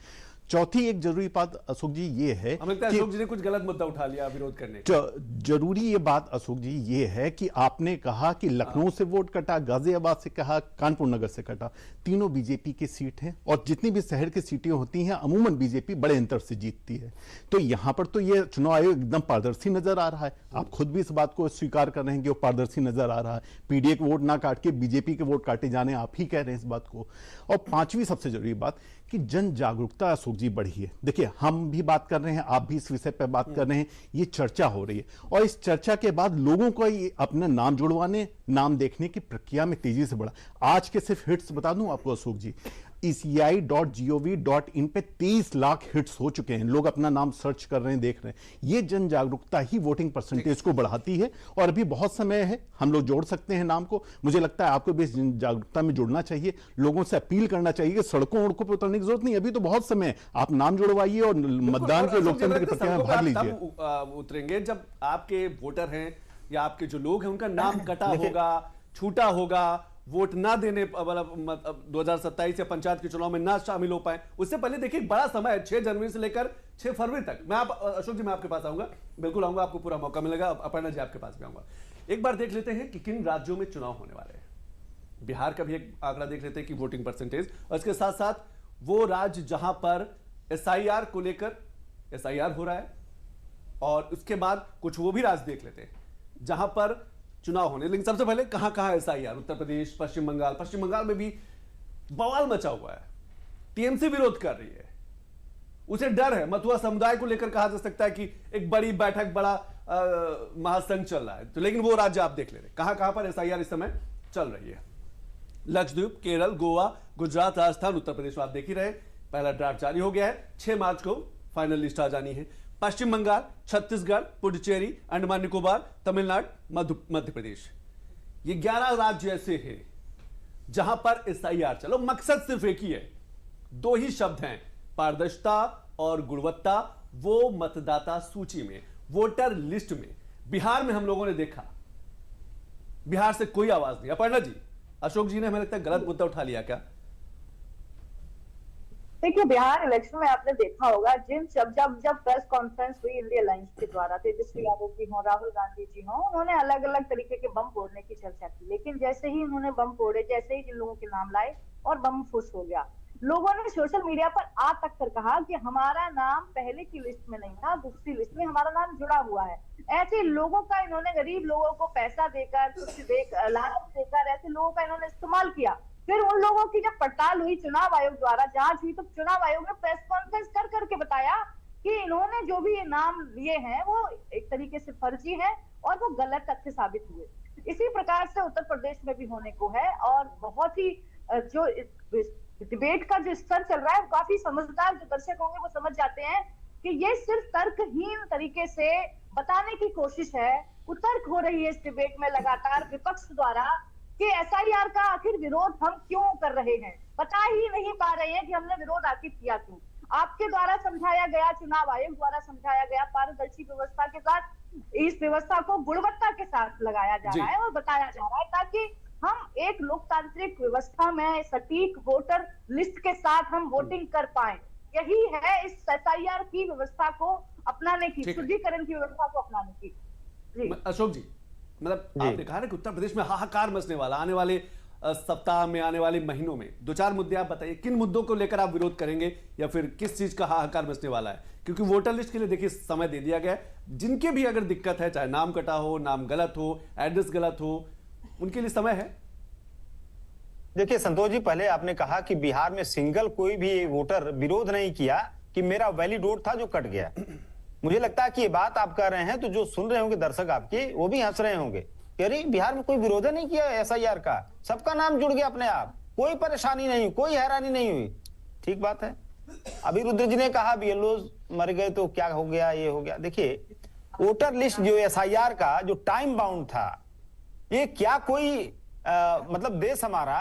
[SPEAKER 3] चौथी एक जरूरी बात अशोक जी ये है
[SPEAKER 1] कि अशोक जी ने कुछ गलत मुद्दा उठा लिया विरोध करने।
[SPEAKER 3] जरूरी ये बात अशोक जी ये है कि आपने कहा कि लखनऊ से वोट कटा, गाजियाबाद से कहा, कानपुर नगर से कटा। तीनों बीजेपी की सीट हैं और जितनी भी शहर की सीटें होती हैं अमूमन बीजेपी बड़े अंतर से जीतती है। तो यहां पर तो ये चुनाव आयोग एकदम पारदर्शी नजर आ रहा है। आप खुद भी इस बात को स्वीकार कर रहे हैं कि वो पारदर्शी नजर आ रहा है। पीडीए के वोट ना काट के बीजेपी के वोट काटे जाने, आप ही कह रहे हैं इस बात को। और 5वीं सबसे जरूरी बात कि जन जागरूकता अशोक जी बढ़ी है। देखिए, हम भी बात कर रहे हैं, आप भी इस विषय पर बात कर रहे हैं, ये चर्चा हो रही है और इस चर्चा के बाद लोगों को अपना नाम जुड़वाने, नाम देखने की प्रक्रिया में तेजी से बढ़ा। आज के सिर्फ हिट्स बता दूं आपको अशोक जी, ECI.gov.in पे 23 लाख हिट्स हो चुके हैं। लोग अपना नाम सर्च कर रहे हैं, देख रहे हैं। ये जन जागरूकता ही वोटिंग परसेंटेज को बढ़ाती है। और अभी बहुत समय है, हम लोग जोड़ सकते हैं नाम को। मुझे लगता है आपको भी इस जन जागरूकता में जुड़ना चाहिए, लोगों से अपील करना चाहिए कि सड़कों वड़कों पर उतरने की जरूरत नहीं, अभी तो बहुत समय है। आप नाम जुड़वाइए और मतदान के लोकतंत्र की प्रक्रिया में भाग लीजिए।
[SPEAKER 1] उतरेंगे जब आपके वोटर हैं या आपके जो लोग हैं उनका नाम कटा होगा, छूटा होगा, वोट ना देने 2027 या पंचायत के चुनाव में ना शामिल हो पाए। उससे पहले देखिए बड़ा समय है, 6 जनवरी से लेकर 6 फरवरी तक। मैं अशोक जी मैं आपके पास आऊंगा, बिल्कुल आऊंगा, आपको पूरा मौका मिलेगा। अपर्णा जी आपके पास भी आऊंगा। एक बार देख लेते हैं कि किन राज्यों में चुनाव होने वाले हैं। बिहार का भी एक आंकड़ा देख लेते हैं कि वोटिंग परसेंटेज, और इसके साथ साथ वो राज्य जहां पर SIR को लेकर SIR हो रहा है, और उसके बाद कुछ वो भी राज्य देख लेते हैं जहां पर चुनाव होने। लेकिन सबसे पहले कहां SIR? उत्तर प्रदेश, पश्चिम बंगाल। पश्चिम बंगाल में भी बवाल मचा हुआ है, TMC विरोध कर रही है, उसे डर है। मथुरा समुदाय को लेकर कहा जा सकता है कि एक बड़ी बैठक, बड़ा महासंघ चल रहा है। तो लेकिन वो राज्य आप देख ले रहे कहां पर SIR इस समय चल रही है। लक्षद्वीप, केरल, गोवा, गुजरात, राजस्थान, उत्तर प्रदेश आप देख ही रहे। पहला ड्राफ्ट जारी हो गया है, 6 मार्च को फाइनल लिस्ट आ जानी है। पश्चिम बंगाल, छत्तीसगढ़, पुडुचेरी, अंडमान निकोबार, तमिलनाडु, मध्य प्रदेश, ये 11 राज्य ऐसे हैं जहां पर SIR चलो। मकसद सिर्फ एक ही है, 2 ही शब्द हैं, पारदर्शिता और गुणवत्ता। वो मतदाता सूची में, वोटर लिस्ट में बिहार में हम लोगों ने देखा, बिहार से कोई आवाज नहीं। अपर्णा जी, अशोक जी ने हमें लगता है गलत मुद्दा उठा लिया क्या?
[SPEAKER 5] देखिए, बिहार इलेक्शन में आपने देखा होगा, जब प्रेस कॉन्फ्रेंस हुई इंडिया अलायंस के द्वारा, तेजस्वी यादव जी हो, राहुल गांधी जी हो, उन्होंने अलग अलग तरीके के बम फोड़ने की चर्चा की। लेकिन जैसे ही उन्होंने बम फोड़े, जैसे ही जिन लोगों के नाम लाए और बम फुस हो गया, लोगों ने सोशल मीडिया पर आ तक कर कहा कि हमारा नाम पहले की लिस्ट में नहीं था, दूसरी लिस्ट में हमारा नाम जुड़ा हुआ है। ऐसे लोगों का इन्होंने, गरीब लोगों को पैसा देकर, कुछ लालच देकर, ऐसे लोगों का इन्होंने इस्तेमाल किया। फिर उन लोगों की जब पड़ताल हुई, चुनाव आयोग द्वारा जांच हुई, तो चुनाव आयोग ने प्रेस कॉन्फ्रेंस कर करके बताया कि इन्होंने जो भी ये नाम लिए हैं वो एक तरीके से फर्जी है और वो गलत तथ्य साबित हुए। इसी प्रकार से उत्तर प्रदेश में भी होने को है। और बहुत ही जो डिबेट का जो स्तर चल रहा है, काफी समझदार जो दर्शक होंगे वो समझ जाते हैं कि ये सिर्फ तर्कहीन तरीके से बताने की कोशिश है। कुतर्क हो रही है इस डिबेट में लगातार विपक्ष द्वारा कि SIR का आखिर विरोध हम क्यों कर रहे हैं, बता ही नहीं पा रहे हैं कि हमने विरोध आखिर किया क्यों। आपके द्वारा समझाया गया, चुनाव आयोग द्वारा समझाया गया, पारदर्शी व्यवस्था के साथ इस व्यवस्था को गुणवत्ता के साथ लगाया जा रहा है और बताया जा रहा है, ताकि हम एक लोकतांत्रिक व्यवस्था में सटीक वोटर लिस्ट के साथ हम वोटिंग कर पाए। यही है इस SIR की व्यवस्था को अपनाने की, शुद्धिकरण की व्यवस्था को अपनाने की। जी
[SPEAKER 1] अशोक जी, मतलब आपने कहा ना कि उत्तर प्रदेश में हाहाकार मचने वाला, आने वाले सप्ताह में, आने वाले महीनों में 2-4 मुद्दे आप बताइए, किन मुद्दों को लेकर आप विरोध करेंगे या फिर किस चीज का हाहाकार मचने वाला है? क्योंकि वोटर लिस्ट के लिए देखिए समय दे दिया गया है, जिनके भी अगर दिक्कत है, चाहे नाम कटा हो, नाम गलत हो, एड्रेस गलत हो, उनके लिए समय है।
[SPEAKER 4] देखिए संतोष जी, पहले आपने कहा कि बिहार में सिंगल कोई भी वोटर विरोध नहीं किया कि मेरा वैलिड वोट था जो कट गया। मुझे लगता है कि ये बात आप कह रहे हैं तो जो सुन रहे होंगे दर्शक आपके, वो भी हंस रहे होंगे कि अरे बिहार में कोई विरोध नहीं किया SIR का, सबका नाम जुड़ गया अपने आप, कोई परेशानी नहीं, कोई हैरानी नहीं हुई। ठीक बात है। अभी रुद्र जी ने कहा BLO मर गए तो क्या हो गया, ये हो गया। देखिए, वोटर लिस्ट जो SIR का जो टाइम बाउंड था, ये क्या कोई मतलब देश हमारा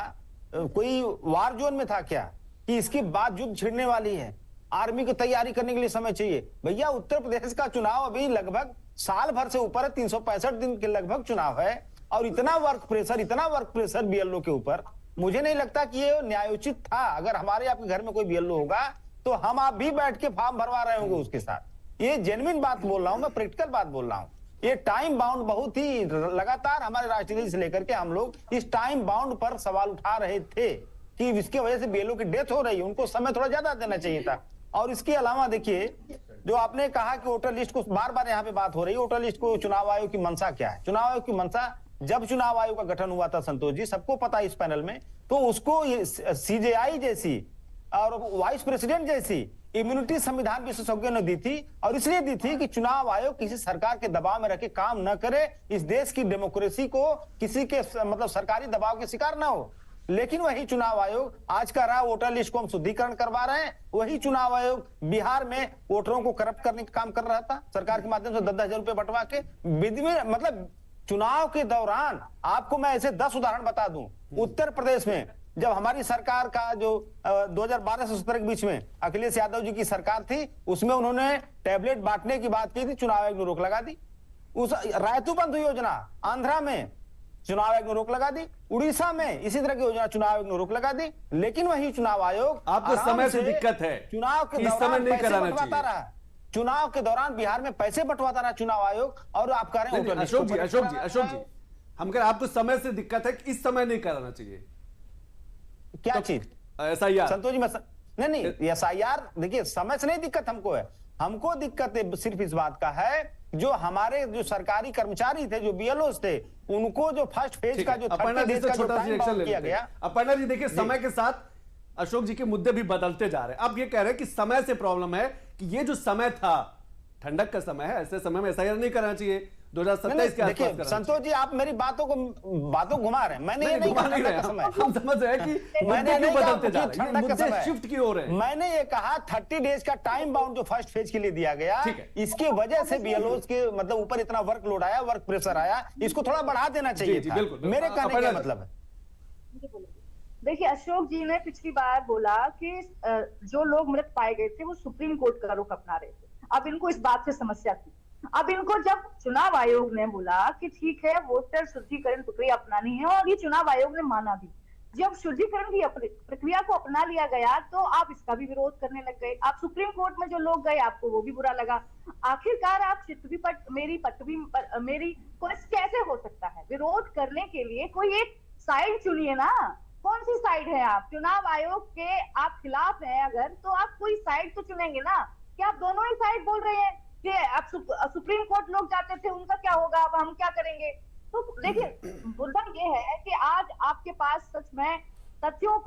[SPEAKER 4] कोई वार जोन में था क्या कि इसके बाद युद्ध छिड़ने वाली है, आर्मी की तैयारी करने के लिए समय चाहिए? भैया, उत्तर प्रदेश का चुनाव अभी लगभग साल भर से ऊपर है, 365 दिन के लगभग चुनाव है, और इतना वर्क प्रेशर BLO के ऊपर, मुझे नहीं लगता कि ये न्यायोचित था। अगर हमारे आपके घर में कोई BLO होगा तो हम आप भी बैठ के फॉर्म भरवा रहे होंगे उसके साथ। ये जेन्युइन बात बोल रहा हूं मैं, प्रैक्टिकल बात बोल रहा हूं। ये टाइम बाउंड बहुत ही लगातार हमारे राष्ट्रीय से लेकर के हम लोग इस टाइम बाउंड पर सवाल उठा रहे थे कि इसके वजह से BLO की डेथ हो रही है, उनको समय थोड़ा ज्यादा देना चाहिए था। और इसके अलावा देखिए, जो आपने कहा कि वोटर लिस्ट को बार बार यहाँ पे बात हो रही है, वोटर लिस्ट को चुनाव आयोग की मंशा क्या है? चुनाव आयोग की मंशा, जब चुनाव आयोग का गठन हुआ था संतोष जी, सबको पता है इस पैनल में, तो उसको CJI जैसी और वाइस प्रेसिडेंट जैसी इम्यूनिटी संविधान विशेषज्ञों ने दी थी, और इसलिए दी थी कि चुनाव आयोग किसी सरकार के दबाव में रह के काम न करे, इस देश की डेमोक्रेसी को किसी के मतलब सरकारी दबाव के शिकार ना हो। लेकिन वही चुनाव आयोग आज का रहा वोटर लिस्ट को हम शुद्धिकरण करवा रहे हैं। वही चुनाव आयोग बिहार में वोटरों को करप्ट करने का काम कर रहा था सरकार के माध्यम से 10,000 रुपए बंटवा के। विधि में मतलब चुनाव के दौरान आपको मैं ऐसे 10 उदाहरण बता दूं। उत्तर प्रदेश में जब हमारी सरकार का जो 2012 से 2017 के बीच में अखिलेश यादव जी की सरकार थी, उसमें उन्होंने टैबलेट बांटने की बात की थी, चुनाव आयोग ने रोक लगा दी। उस रायतू बंधु योजना आंध्रा में चुनाव आयोग ने रोक लगा दी। उड़ीसा में इसी तरह की योजना चुनाव आयोग ने रोक लगा दी। लेकिन वही चुनाव आयोग
[SPEAKER 1] आपको समय से दिक्कत है,
[SPEAKER 4] चुनाव के
[SPEAKER 1] इस समय नहीं कराना
[SPEAKER 4] बंटवाता रहा। चुनाव के दौरान बिहार में पैसे बंटवाता रहा चुनाव आयोग, और आप कह रहे हैं
[SPEAKER 1] अशोक जी हम कह रहे हैं आपको समय से दिक्कत है कि इस समय नहीं कराना चाहिए।
[SPEAKER 4] क्या चीज
[SPEAKER 1] SIR
[SPEAKER 4] संतोष जी नहीं SIR देखिए समय से नहीं दिक्कत हमको है। हमको दिक्कत सिर्फ इस बात का है जो हमारे जो सरकारी कर्मचारी थे, जो BLOs थे, उनको जो फर्स्ट फेज का जो 30 डेज का जो टाइम बाउंड किया गया।
[SPEAKER 1] अपर्णा जी देखिए समय के साथ अशोक जी के मुद्दे भी बदलते जा रहे हैं। आप ये कह रहे हैं कि समय से प्रॉब्लम है कि ये जो समय था ठंडक का समय है, ऐसे समय में SIR नहीं करना चाहिए। 2027 के आसपास
[SPEAKER 4] संतोष जी आप मेरी बातों घुमा रहे हैं। मैंने ये नहीं कहा
[SPEAKER 1] हम समझ रहे हैं कि
[SPEAKER 4] मैंने नहीं
[SPEAKER 1] बदलते जा रहे हैं, मुद्दे शिफ्ट की हो रहे हैं।
[SPEAKER 4] मैंने ये कहा 30 डेज का टाइम बाउंड जो फर्स्ट फेज के लिए दिया गया, इसकी वजह से BLOs के मतलब ऊपर इतना वर्कलोड आया, वर्क प्रेशर आया, इसको थोड़ा बढ़ा देना चाहिए था। मेरे कहने का मतलब है
[SPEAKER 5] देखिए अशोक जी ने पिछली बार बोला कि जो लोग मृत पाए गए थे वो सुप्रीम कोर्ट का रुख अपना रहे थे। अब इनको इस बात से समस्या थी। अब इनको जब चुनाव आयोग ने बोला कि ठीक है वोटर शुद्धिकरण प्रक्रिया अपनानी है, और ये चुनाव आयोग ने माना भी, जब शुद्धिकरण की प्रक्रिया को अपना लिया गया तो आप इसका भी विरोध करने लग गए। आप सुप्रीम कोर्ट में जो लोग गए आपको वो भी बुरा लगा। आखिरकार आप चित्तवी पट मेरी पटवी मेरी कैसे हो सकता है? विरोध करने के लिए कोई एक साइड चुनिए ना। कौन सी साइड है आप? चुनाव आयोग के आप खिलाफ हैं अगर, तो आप कोई साइड तो चुनेंगे ना। क्या आप दोनों ही साइड बोल रहे हैं कि अब सुप्रीम कोर्ट लोग जाते थे उनका क्या होगा, अब हम क्या करेंगे? तो देखिए मुद्दा ये है कि आज आपके पास सच में तथ्यों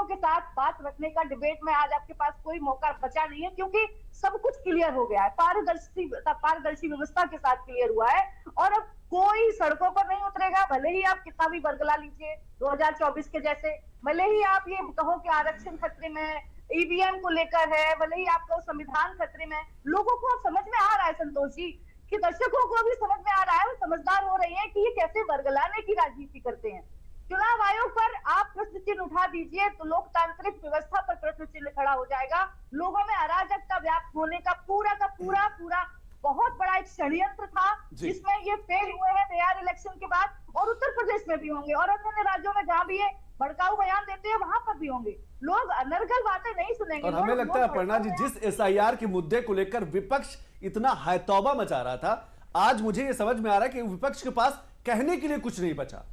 [SPEAKER 5] के साथ बात रखने का डिबेट में आज आपके पास कोई मौका बचा नहीं है, क्योंकि सब कुछ क्लियर हो गया है। पारदर्शी व्यवस्था के साथ क्लियर हुआ है, और अब कोई सड़कों पर नहीं उतरेगा। भले ही आप कितना भी बरगला लीजिए 2024 के जैसे, भले ही आप ये कहो कि आरक्षण खतरे में है, EVM को लेकर है, भले ही आपका संविधान खतरे में है। लोगों को अब समझ में आ रहा है संतोष जी, कि दर्शकों को भी समझ में आ रहा है, वो समझदार हो रही है कि ये कैसे बरगलाने की राजनीति करते हैं। चुनाव आयोग पर आप प्रश्न चिन्ह उठा दीजिए तो लोकतांत्रिक व्यवस्था पर प्रश्न चिन्ह खड़ा हो जाएगा। लोगों में अराजकता व्याप्त होने का पूरा बहुत बड़ा एक षड्यंत्र था, जिसमें ये फेल हुए हैं बिहार इलेक्शन के बाद, और उत्तर प्रदेश में भी होंगे, और अन्य राज्यों में जहां भी ये भड़काऊ बयान देते हैं वहां पर भी होंगे। लोग अनर्गल बातें नहीं सुनेंगे।
[SPEAKER 1] और हमें लगता है अपर्णा जी, जिस SIR के मुद्दे को लेकर विपक्ष इतना हैतौबा मचा रहा था, आज मुझे ये समझ में आ रहा है कि विपक्ष के पास कहने के लिए कुछ नहीं बचा।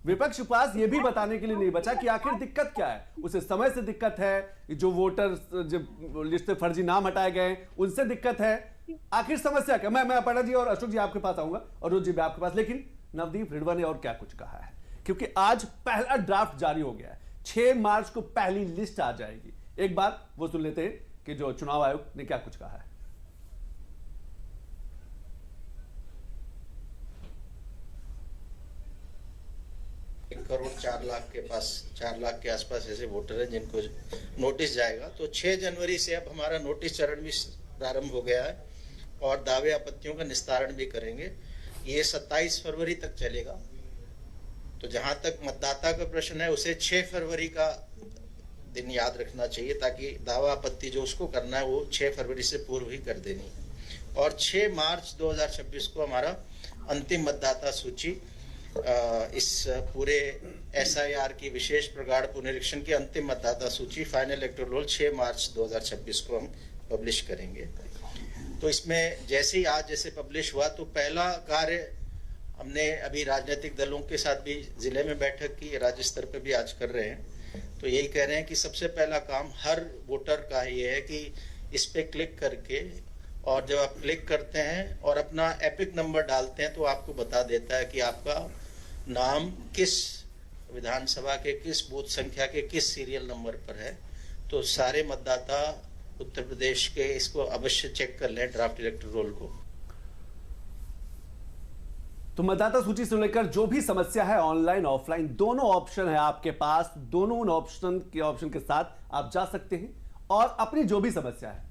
[SPEAKER 1] विपक्ष के पास ये भी बताने के लिए नहीं बचा कि आखिर दिक्कत क्या है। उसे समय से दिक्कत है, जो वोटर लिस्ट से फर्जी नाम हटाए गए उनसे दिक्कत है, आखिर समस्या क्या? मैं अपर्णा जी और अशोक जी आपके पास आऊंगा, और रोज जी भी आपके पास। लेकिन नवदीप रिडवा ने और क्या कुछ कहा है, क्योंकि आज पहला ड्राफ्ट जारी हो गया है। 6 मार्च को पहली लिस्ट आ जाएगी। एक बार वो सुन लेते हैं कि जो चुनाव आयोग ने क्या कुछ कहा है।
[SPEAKER 2] 1 करोड़ 4 लाख के पास 4 लाख के आसपास ऐसे वोटर हैं जिनको नोटिस जाएगा। तो 6 जनवरी से अब हमारा नोटिस चरण भी प्रारंभ हो गया है, और दावे आपत्तियों का निस्तारण भी करेंगे। ये 27 फरवरी तक चलेगा। तो जहां तक मतदाता का प्रश्न है, उसे 6 फरवरी का दिन याद रखना चाहिए, ताकि दावा आपत्ति जो उसको करना है वो 6 फरवरी से पूर्व ही कर देनी है। और 6 मार्च 2026 को हमारा अंतिम मतदाता सूची, इस पूरे SIR की विशेष प्रगाढ़ पुनरीक्षण की अंतिम मतदाता सूची, फाइनल इलेक्टोरल रोल 6 मार्च 2026 को हम पब्लिश करेंगे। तो इसमें जैसे ही आज जैसे पब्लिश हुआ, तो पहला कार्य हमने अभी राजनीतिक दलों के साथ भी जिले में बैठक की, राज्य स्तर पर भी आज कर रहे हैं। तो यही कह रहे हैं कि सबसे पहला काम हर वोटर का ये है कि इस पे क्लिक करके, और जब आप क्लिक करते हैं और अपना एपिक नंबर डालते हैं, तो आपको बता देता है कि आपका नाम किस विधानसभा के किस बूथ संख्या के किस सीरियल नंबर पर है। तो सारे मतदाता उत्तर प्रदेश के इसको अवश्य चेक कर लें, ड्राफ्ट इलेक्टोरल रोल को।
[SPEAKER 1] तो मतदाता सूची से लेकर जो भी समस्या है, ऑनलाइन ऑफलाइन दोनों ऑप्शन है आपके पास, दोनों उन ऑप्शन के साथ आप जा सकते हैं और अपनी जो भी समस्या है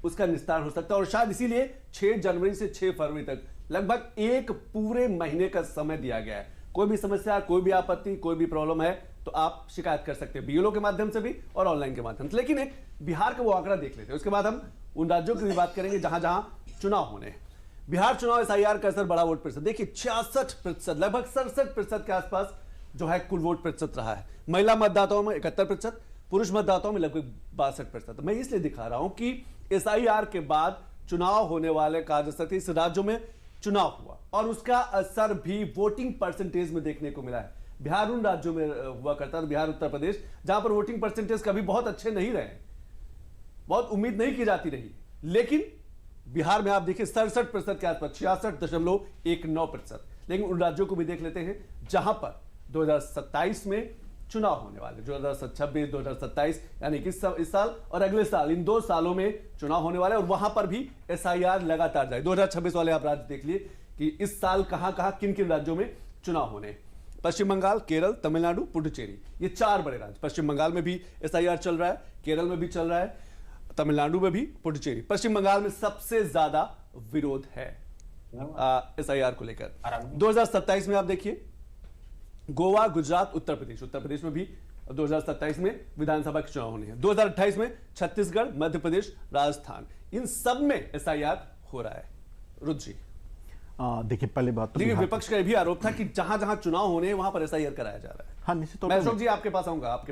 [SPEAKER 1] उसका निस्तार हो सकता है। और शायद इसीलिए 6 जनवरी से 6 फरवरी तक लगभग एक पूरे महीने का समय दिया गया है। कोई भी समस्या, कोई भी आपत्ति, कोई भी प्रॉब्लम है तो आप शिकायत कर सकते हैं बीएलओ के माध्यम से भी और ऑनलाइन के माध्यम से। लेकिन एक बिहार का वो आंकड़ा देख लेते हैं, उसके बाद हम उन राज्यों की भी बात करेंगे जहां जहां चुनाव होने हैं। बिहार चुनाव एसआईआर का असर बड़ा वोट प्रतिशत, देखिए 66%, लगभग 67% के आसपास जो है कुल वोट प्रतिशत रहा है। महिला मतदाताओं में 71%, पुरुष मतदाताओं में लगभग 62%। मैं इसलिए दिखा रहा हूं कि एसआईआर के बाद चुनाव होने वाले कहा जा सकता है इस राज्यों में चुनाव हुआ और उसका असर भी वोटिंग परसेंटेज में देखने को मिला है। बिहार उन राज्यों में हुआ करता है, बिहार उत्तर प्रदेश, जहां पर वोटिंग परसेंटेज कभी बहुत अच्छे नहीं रहे, बहुत उम्मीद नहीं की जाती रही, लेकिन बिहार में आप देखिए 67% के आसपास, 66.19%। लेकिन उन राज्यों को भी देख लेते हैं जहां पर 2027 में चुनाव होने वाले, 2026, 2027 यानी कि इस साल और अगले साल, इन 2 सालों में चुनाव होने वाले और वहां पर भी एसआईआर लगातार जाए। 2026 वाले आप राज्य देख लिए कि इस साल कहां कहां किन किन राज्यों में चुनाव होने। पश्चिम बंगाल, केरल, तमिलनाडु, पुडुचेरी, ये 4 बड़े राज्य। पश्चिम बंगाल में भी एसआईआर चल रहा है, केरल में भी चल रहा है, तमिलनाडु में भी, पुडुचेरी। पश्चिम बंगाल में सबसे ज्यादा विरोध है एसआईआर को लेकर। 2027 में आप देखिए गोवा, गुजरात, उत्तर प्रदेश में भी 2027 में विधानसभा के चुनाव होने हैं। 2028 में छत्तीसगढ़, मध्य प्रदेश, राजस्थान, इन सब में एसआईआर हो रहा है। रुद्र जी,
[SPEAKER 3] देखिए पहले बात तो
[SPEAKER 1] विपक्ष का भी आरोप था कि जहां जहां चुनाव होने हैं वहां पर एसआईआर कराया जा रहा है।
[SPEAKER 3] हाँ, निश्चित तौर
[SPEAKER 1] पर
[SPEAKER 3] पर
[SPEAKER 1] अशोक जी आपके पास आऊंगा,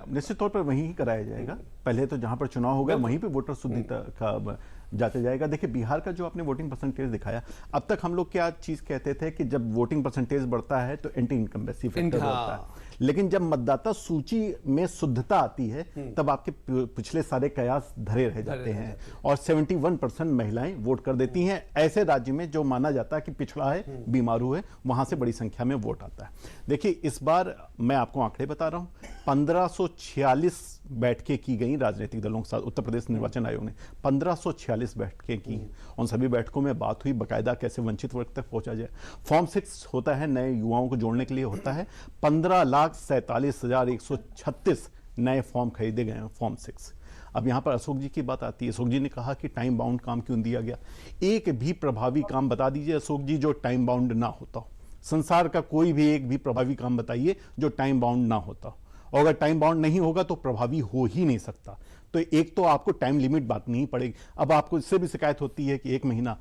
[SPEAKER 3] निश्चित तौर पर वहीं कराया जाएगा। पहले तो जहां पर चुनाव होगा वहीं पे वोटर शुद्धिता का जाते जाएगा। देखिए बिहार का जो आपने वोटिंग परसेंटेज दिखाया, अब तक हम लोग क्या चीज कहते थे कि जब वोटिंग परसेंटेज बढ़ता है तो एंटी इनकम्बेंसी फैक्टर बढ़ता है, लेकिन जब मतदाता सूची में शुद्धता आती है तब आपके पिछले सारे कयास धरे रह जाते हैं और 71% महिलाएं वोट कर देती हैं। ऐसे राज्य में जो माना जाता है कि पिछड़ा है, बीमारू है, वहां से बड़ी संख्या में वोट आता है। देखिए इस बार मैं आपको आंकड़े बता रहा हूं, 1546 बैठकें की गई राजनीतिक दलों के साथ। उत्तर प्रदेश निर्वाचन आयोग ने 1546 बैठकें की। उन सभी बैठकों में बात हुई बाकायदा कैसे वंचित वर्ग तक पहुंचा जाए। फॉर्म 6 होता है, नए युवाओं को जोड़ने के लिए होता है। 15,47,136 नए फॉर्म खरीदे गए हैं, फॉर्म 6। अब यहां पर अशोक जी की बात आती है। अशोक जी ने कहा कि टाइम बाउंड काम क्यों दिया गया। एक भी प्रभावी काम बता दीजिए अशोक जी जो टाइम बाउंड ना होता हो। संसार का कोई भी एक भी प्रभावी काम बताइए जो टाइम बाउंड ना होता हो, और अगर टाइम बाउंड नहीं होगा तो प्रभावी हो ही नहीं सकता। तो एक तो आपको टाइम लिमिट बांटनी ही पड़ेगी। अब आपको इससे भी शिकायत होती है कि 1 महीना,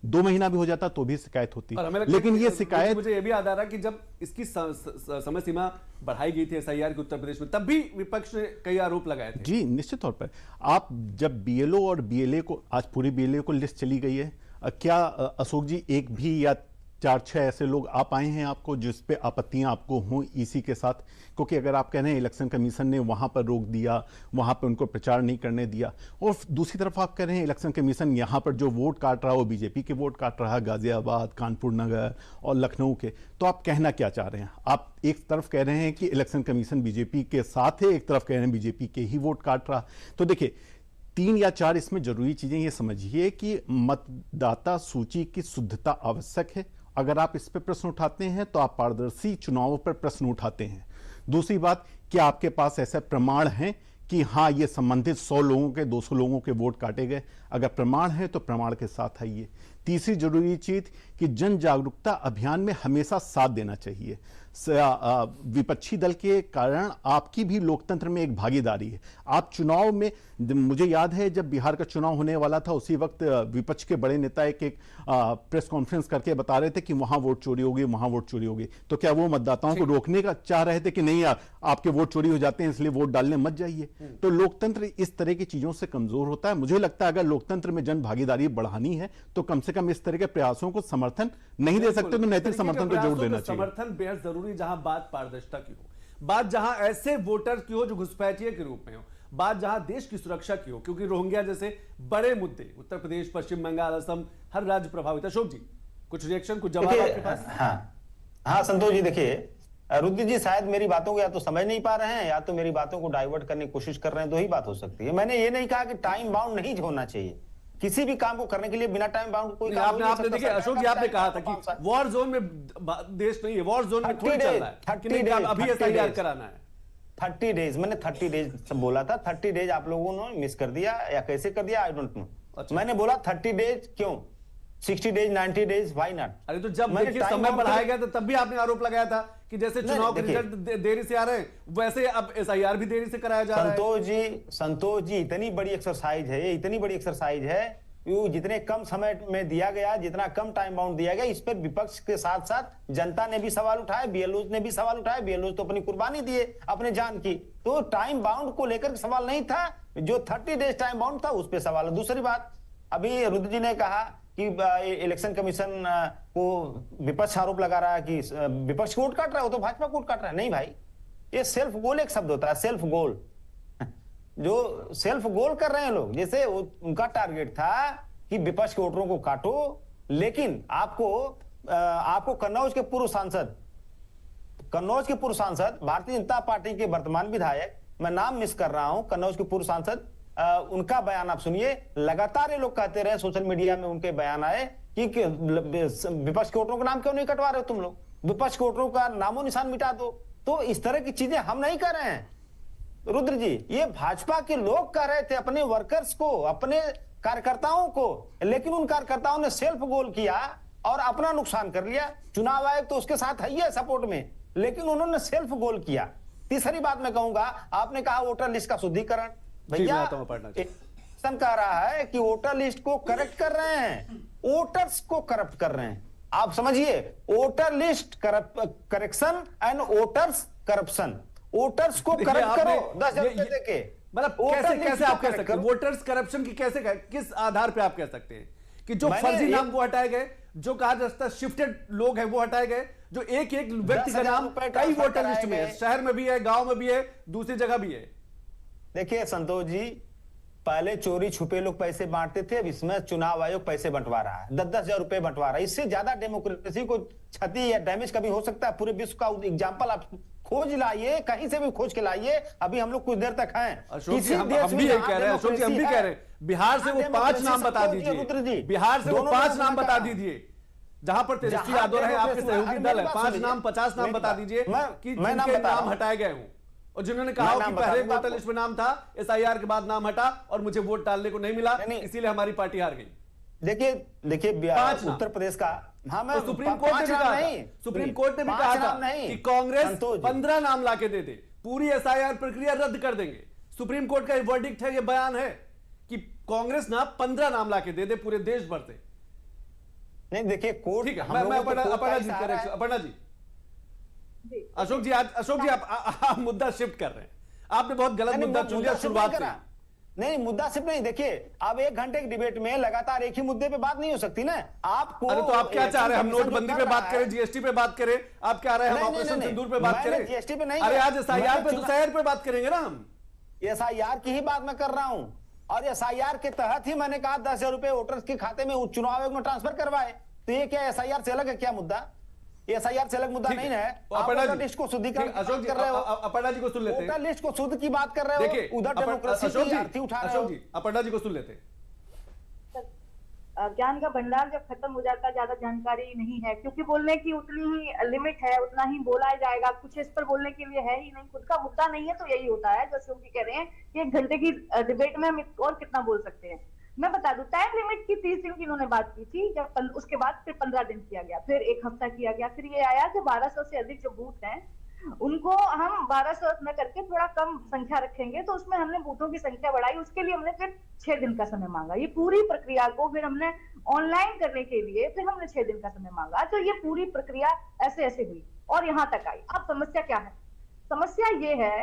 [SPEAKER 3] 2 महीना भी हो जाता तो भी शिकायत होती है, लेकिन ये शिकायत
[SPEAKER 1] मुझे ये भी याद आ रहा कि जब इसकी समय सीमा बढ़ाई गई थी एसआईआर के उत्तर प्रदेश में, तब भी विपक्ष ने कई आरोप लगाए थे।
[SPEAKER 3] जी निश्चित तौर पर। आप जब बीएलओ और बीएलए को, आज पूरी बीएलए को लिस्ट चली गई है, क्या अशोक जी एक भी या 4-6 ऐसे लोग आप आए हैं आपको जिस पे आपत्तियां आपको हों ईसी के साथ? क्योंकि अगर आप कह रहे हैं इलेक्शन कमीशन ने वहां पर रोक दिया, वहां पर उनको प्रचार नहीं करने दिया, और दूसरी तरफ आप कह रहे हैं इलेक्शन कमीशन यहां पर जो वोट काट रहा है वो बीजेपी के वोट काट रहा है, गाजियाबाद, कानपुर नगर और लखनऊ के, तो आप कहना क्या चाह रहे हैं? आप एक तरफ कह रहे हैं कि इलेक्शन कमीशन बीजेपी के साथ है, एक तरफ कह रहे हैं बीजेपी के ही वोट काट रहा। तो देखिए 3 या 4 इसमें जरूरी चीजें ये समझिए कि मतदाता सूची की शुद्धता आवश्यक है। अगर आप इस पर प्रश्न उठाते हैं तो आप पारदर्शी चुनावों पर प्रश्न उठाते हैं। दूसरी बात, क्या आपके पास ऐसा प्रमाण है कि हाँ ये संबंधित 100 लोगों के, 200 लोगों के वोट काटे गए? अगर प्रमाण है तो प्रमाण के साथ आइए। तीसरी जरूरी चीज कि जन जागरूकता अभियान में हमेशा साथ देना चाहिए। विपक्षी दल के कारण आपकी भी लोकतंत्र में एक भागीदारी है। आप चुनाव में, मुझे याद है जब बिहार का चुनाव होने वाला था उसी वक्त विपक्ष के बड़े नेता एक प्रेस कॉन्फ्रेंस करके बता रहे थे कि वहां वोट चोरी होगी, वहां वोट चोरी होगी। तो क्या वो मतदाताओं को रोकने का चाह रहे थे कि नहीं आपके वोट चोरी हो जाते हैं इसलिए वोट डालने मत जाइए? तो लोकतंत्र इस तरह की चीजों से कमजोर होता है। मुझे लगता है अगर लोकतंत्र में जन भागीदारी बढ़ानी है तो कम से कम इस तरह के प्रयासों को समर्थन नहीं दे सकते तो नैतिक समर्थन को जोड़ देना चाहिए।
[SPEAKER 1] समर्थन बेहद जरूरी, जहां बात पारदर्शिता की हो, बात जहां ऐसे वोटर की हो जो घुसपैठिए के रूप में हो, बात जहां देश की सुरक्षा की हो, क्योंकि रोहिंग्या जैसे बड़े मुद्दे उत्तर प्रदेश, पश्चिम बंगाल, असम, हर राज्य प्रभावित है। अशोक जी कुछ रिएक्शन, कुछ जवाब आपके पास?
[SPEAKER 4] हाँ संतोष जी, देखिए रुद्र जी शायद मेरी बातों को या तो समझ नहीं पा रहे हैं या तो मेरी बातों को डाइवर्ट करने की कोशिश कर रहे हैं, दो ही बात हो सकती है। मैंने ये नहीं कहा कि टाइम बाउंड नहीं होना चाहिए, किसी भी काम को करने के लिए बिना टाइम बाउंड कोई काम
[SPEAKER 1] आपने देखिए अशोक जी, आपने कहा था कि वॉर जोन में देश नहीं है, वॉर जोन में थोड़ी चल रहा है कि नहीं, अभी एसआईआर कराना है
[SPEAKER 4] 30 डेज, मैंने 30 डेज बोला था। 30 डेज आप लोगों ने मिस कर दिया या कैसे कर दिया, आई डोंट नो। मैंने बोला 30 डेज क्यों, 60 डेज, 90 डेज, व्हाई नॉट?
[SPEAKER 1] अरे तो जब देखिए समय बढ़ाया गया तो तब भी आपने आरोप लगाया था कि जैसे चुनाव के रिजल्ट देरी से आ रहे हैं, वैसे अब एसआईआर भी देरी से कराया जा रहा है।
[SPEAKER 4] संतोष जी, इतनी बड़ी एक्सरसाइज है, ये इतनी बड़ी एक्सरसाइज है, जितने कम समय में दिया गया, जितना कम टाइम बाउंड दिया गया, इस पर विपक्ष के साथ साथ जनता ने भी सवाल उठाए, बीएलओ ने भी सवाल उठाए। बीएलओ तो अपनी कुर्बानी दिए अपने जान की, तो टाइम बाउंड को लेकर सवाल नहीं था, जो 30 डेज टाइम बाउंड था उस पर सवाल है। दूसरी बात, अभी रुद्र जी ने कहा कि इलेक्शन कमीशन को विपक्ष आरोप लगा रहा है कि विपक्ष कोर्ट काट रहा है, वो तो भाजपा कोर्ट काट रहा है। नहीं भाई, ये सेल्फ गोल एक शब्द होता है, सेल्फ गोल। जो सेल्फ गोल कर रहे हैं लोग, जैसे उनका टारगेट था कि विपक्ष के वोटरों को काटो, लेकिन आपको कन्नौज के पूर्व सांसद भारतीय जनता पार्टी के वर्तमान विधायक, मैं नाम मिस कर रहा हूं, कन्नौज के पूर्व सांसद, उनका बयान आप सुनिए। लगातार ये लोग कहते रहे, सोशल मीडिया में उनके बयान आए कि विपक्ष के वोटरों का नाम क्यों नहीं कटवा रहे हो तुम लोग, विपक्ष के वोटरों का नामो निशान मिटा दो। तो इस तरह की चीजें हम नहीं कर रहे हैं रुद्र जी, ये भाजपा के लोग कह रहे थे अपने वर्कर्स को, अपने कार्यकर्ताओं को, लेकिन उन कार्यकर्ताओं ने सेल्फ गोल किया और अपना नुकसान कर लिया। चुनाव आयोग तो उसके साथ है सपोर्ट में, लेकिन उन्होंने सेल्फ गोल किया। तीसरी बात मैं कहूंगा, आपने कहा वोटर लिस्ट का शुद्धिकरण, भैया कह रहा है कि वोटर लिस्ट को करेक्ट कर रहे हैं, वोटर्स को करप्ट कर रहे हैं। आप समझिए, voter list correction and voters corruption. Voters को करप्ट करो 10,000 रुपए देके,
[SPEAKER 1] मतलब कैसे आप कह सकते हैं वोटर्स करप्शन की, कैसे किस आधार पे आप कह सकते हैं कि जो फर्जी नाम वो हटाए गए, जो कहा जाता है शिफ्टेड लोग हैं वो हटाए गए, जो एक एक व्यक्ति का नाम कई वोटर लिस्ट में है, शहर में भी है, गांव में भी है, दूसरी जगह भी है।
[SPEAKER 4] देखिए संतोष जी, पहले चोरी छुपे लोग पैसे बांटते थे, अब इसमें चुनाव आयोग पैसे बंटवा रहा है, 10,000 रुपए बंटवा रहा है। इससे ज्यादा डेमोक्रेसी को क्षति या डैमेज कभी हो सकता है? पूरे विश्व का एग्जाम्पल आप खोज लाइए, कहीं से भी खोज के लाइए। अभी हम लोग कुछ देर तक हैं,
[SPEAKER 1] अशोक जी, हम भी यही कह रहे हैं, अशोक जी हम भी कह रहे हैं, बिहार से वो 5 नाम बता दीजिए, बिहार से वो 5 नाम बता दीजिए जहां पर तेजस्वी यादव रहे, आपके सहयोगी दल है, 5 नाम 50 नाम बता दीजिए कि जिनके नाम हटाए गए हों, और जिन्होंने कहा कि पहले वोटर लिस्ट में नाम था, एसआईआर के बाद नाम हटा और मुझे वोट डालने को नहीं मिला, इसीलिए हमारी पार्टी हार गई।
[SPEAKER 4] देखिए उत्तर प्रदेश का, हाँ, मैं
[SPEAKER 1] तो सुप्रीम कोर्ट ने भी कहा था, सुप्रीम कोर्ट ने भी कहा था कि कांग्रेस 15 नाम लाके दे दे, पूरी एसआईआर प्रक्रिया रद्द कर देंगे। सुप्रीम कोर्ट का वर्डिक्ट है, ये बयान है कि कांग्रेस ना 15 नाम लाके दे दे पूरे देश भर से।
[SPEAKER 4] नहीं देखिए कोर्ट,
[SPEAKER 1] ठीक है, मैं अपर्णा जी, अशोक जी आप मुद्दा शिफ्ट कर रहे हैं, आपने बहुत गलत मुद्दा चुन लिया शुरुआत से।
[SPEAKER 4] नहीं, मुद्दा सिर्फ नहीं, देखिए अब 1 घंटे की डिबेट में लगातार एक ही मुद्दे पे बात नहीं हो सकती ना। आपको,
[SPEAKER 1] अरे तो आप क्या चाह रहे हैं, हम नोटबंदी पे बात करें, जीएसटी पे बात करें, आप क्या रहे हैं हम ऑपरेशन सिंदूर पे बात करें?
[SPEAKER 4] जीएसटी पे नहीं,
[SPEAKER 1] अरे आज एसआईआर पे, एसआईआर पे बात करेंगे ना हम।
[SPEAKER 4] एसआईआर की ही बात मैं कर रहा हूं, और एसआईआर के तहत ही मैंने कहा 10,000 रुपए वोटर्स के खाते में चुनाव आयोग में ट्रांसफर करवाए। तो ये क्या एसआईआर से अलग है क्या मुद्दा? एसआईआर से अलग मुद्दा नहीं है। वोटर लिस्ट को शुद्धिकरण कर रहे हो,
[SPEAKER 1] अपर्णा जी को सुन लेते हैं,
[SPEAKER 4] वोटर लिस्ट को शुद्ध की बात कर रहे हो, उधर डेमोक्रेसी की आरती उठा रहे हो।
[SPEAKER 1] अपर्णा जी को सुन लेते हैं।
[SPEAKER 5] ज्ञान का भंडार जब खत्म हो जाता है, ज्यादा जानकारी नहीं है, क्योंकि बोलने की उतनी ही लिमिट है, उतना ही बोला जाएगा, कुछ इस पर बोलने के लिए है ही नहीं, खुद का मुद्दा नहीं है, तो यही होता है जो अशोक जी कह रहे हैं कि 1 घंटे की डिबेट में हम और कितना बोल सकते हैं। मैं बता दूं, टाइम लिमिट की 30 दिन की इन्होंने बात की थी, जब उसके बाद फिर 15 दिन किया गया, फिर 1 हफ्ता किया गया, फिर ये आया कि 1200 से अधिक जो बूथ हैं उनको हम 1200 न करके थोड़ा कम संख्या रखेंगे, तो उसमें हमने बूथों की संख्या बढ़ाई, उसके लिए हमने फिर 6 दिन का समय मांगा। ये पूरी प्रक्रिया को फिर हमने ऑनलाइन करने के लिए फिर हमने 6 दिन का समय मांगा। तो ये पूरी प्रक्रिया ऐसे ऐसे हुई और यहाँ तक आई। अब समस्या क्या है? समस्या ये है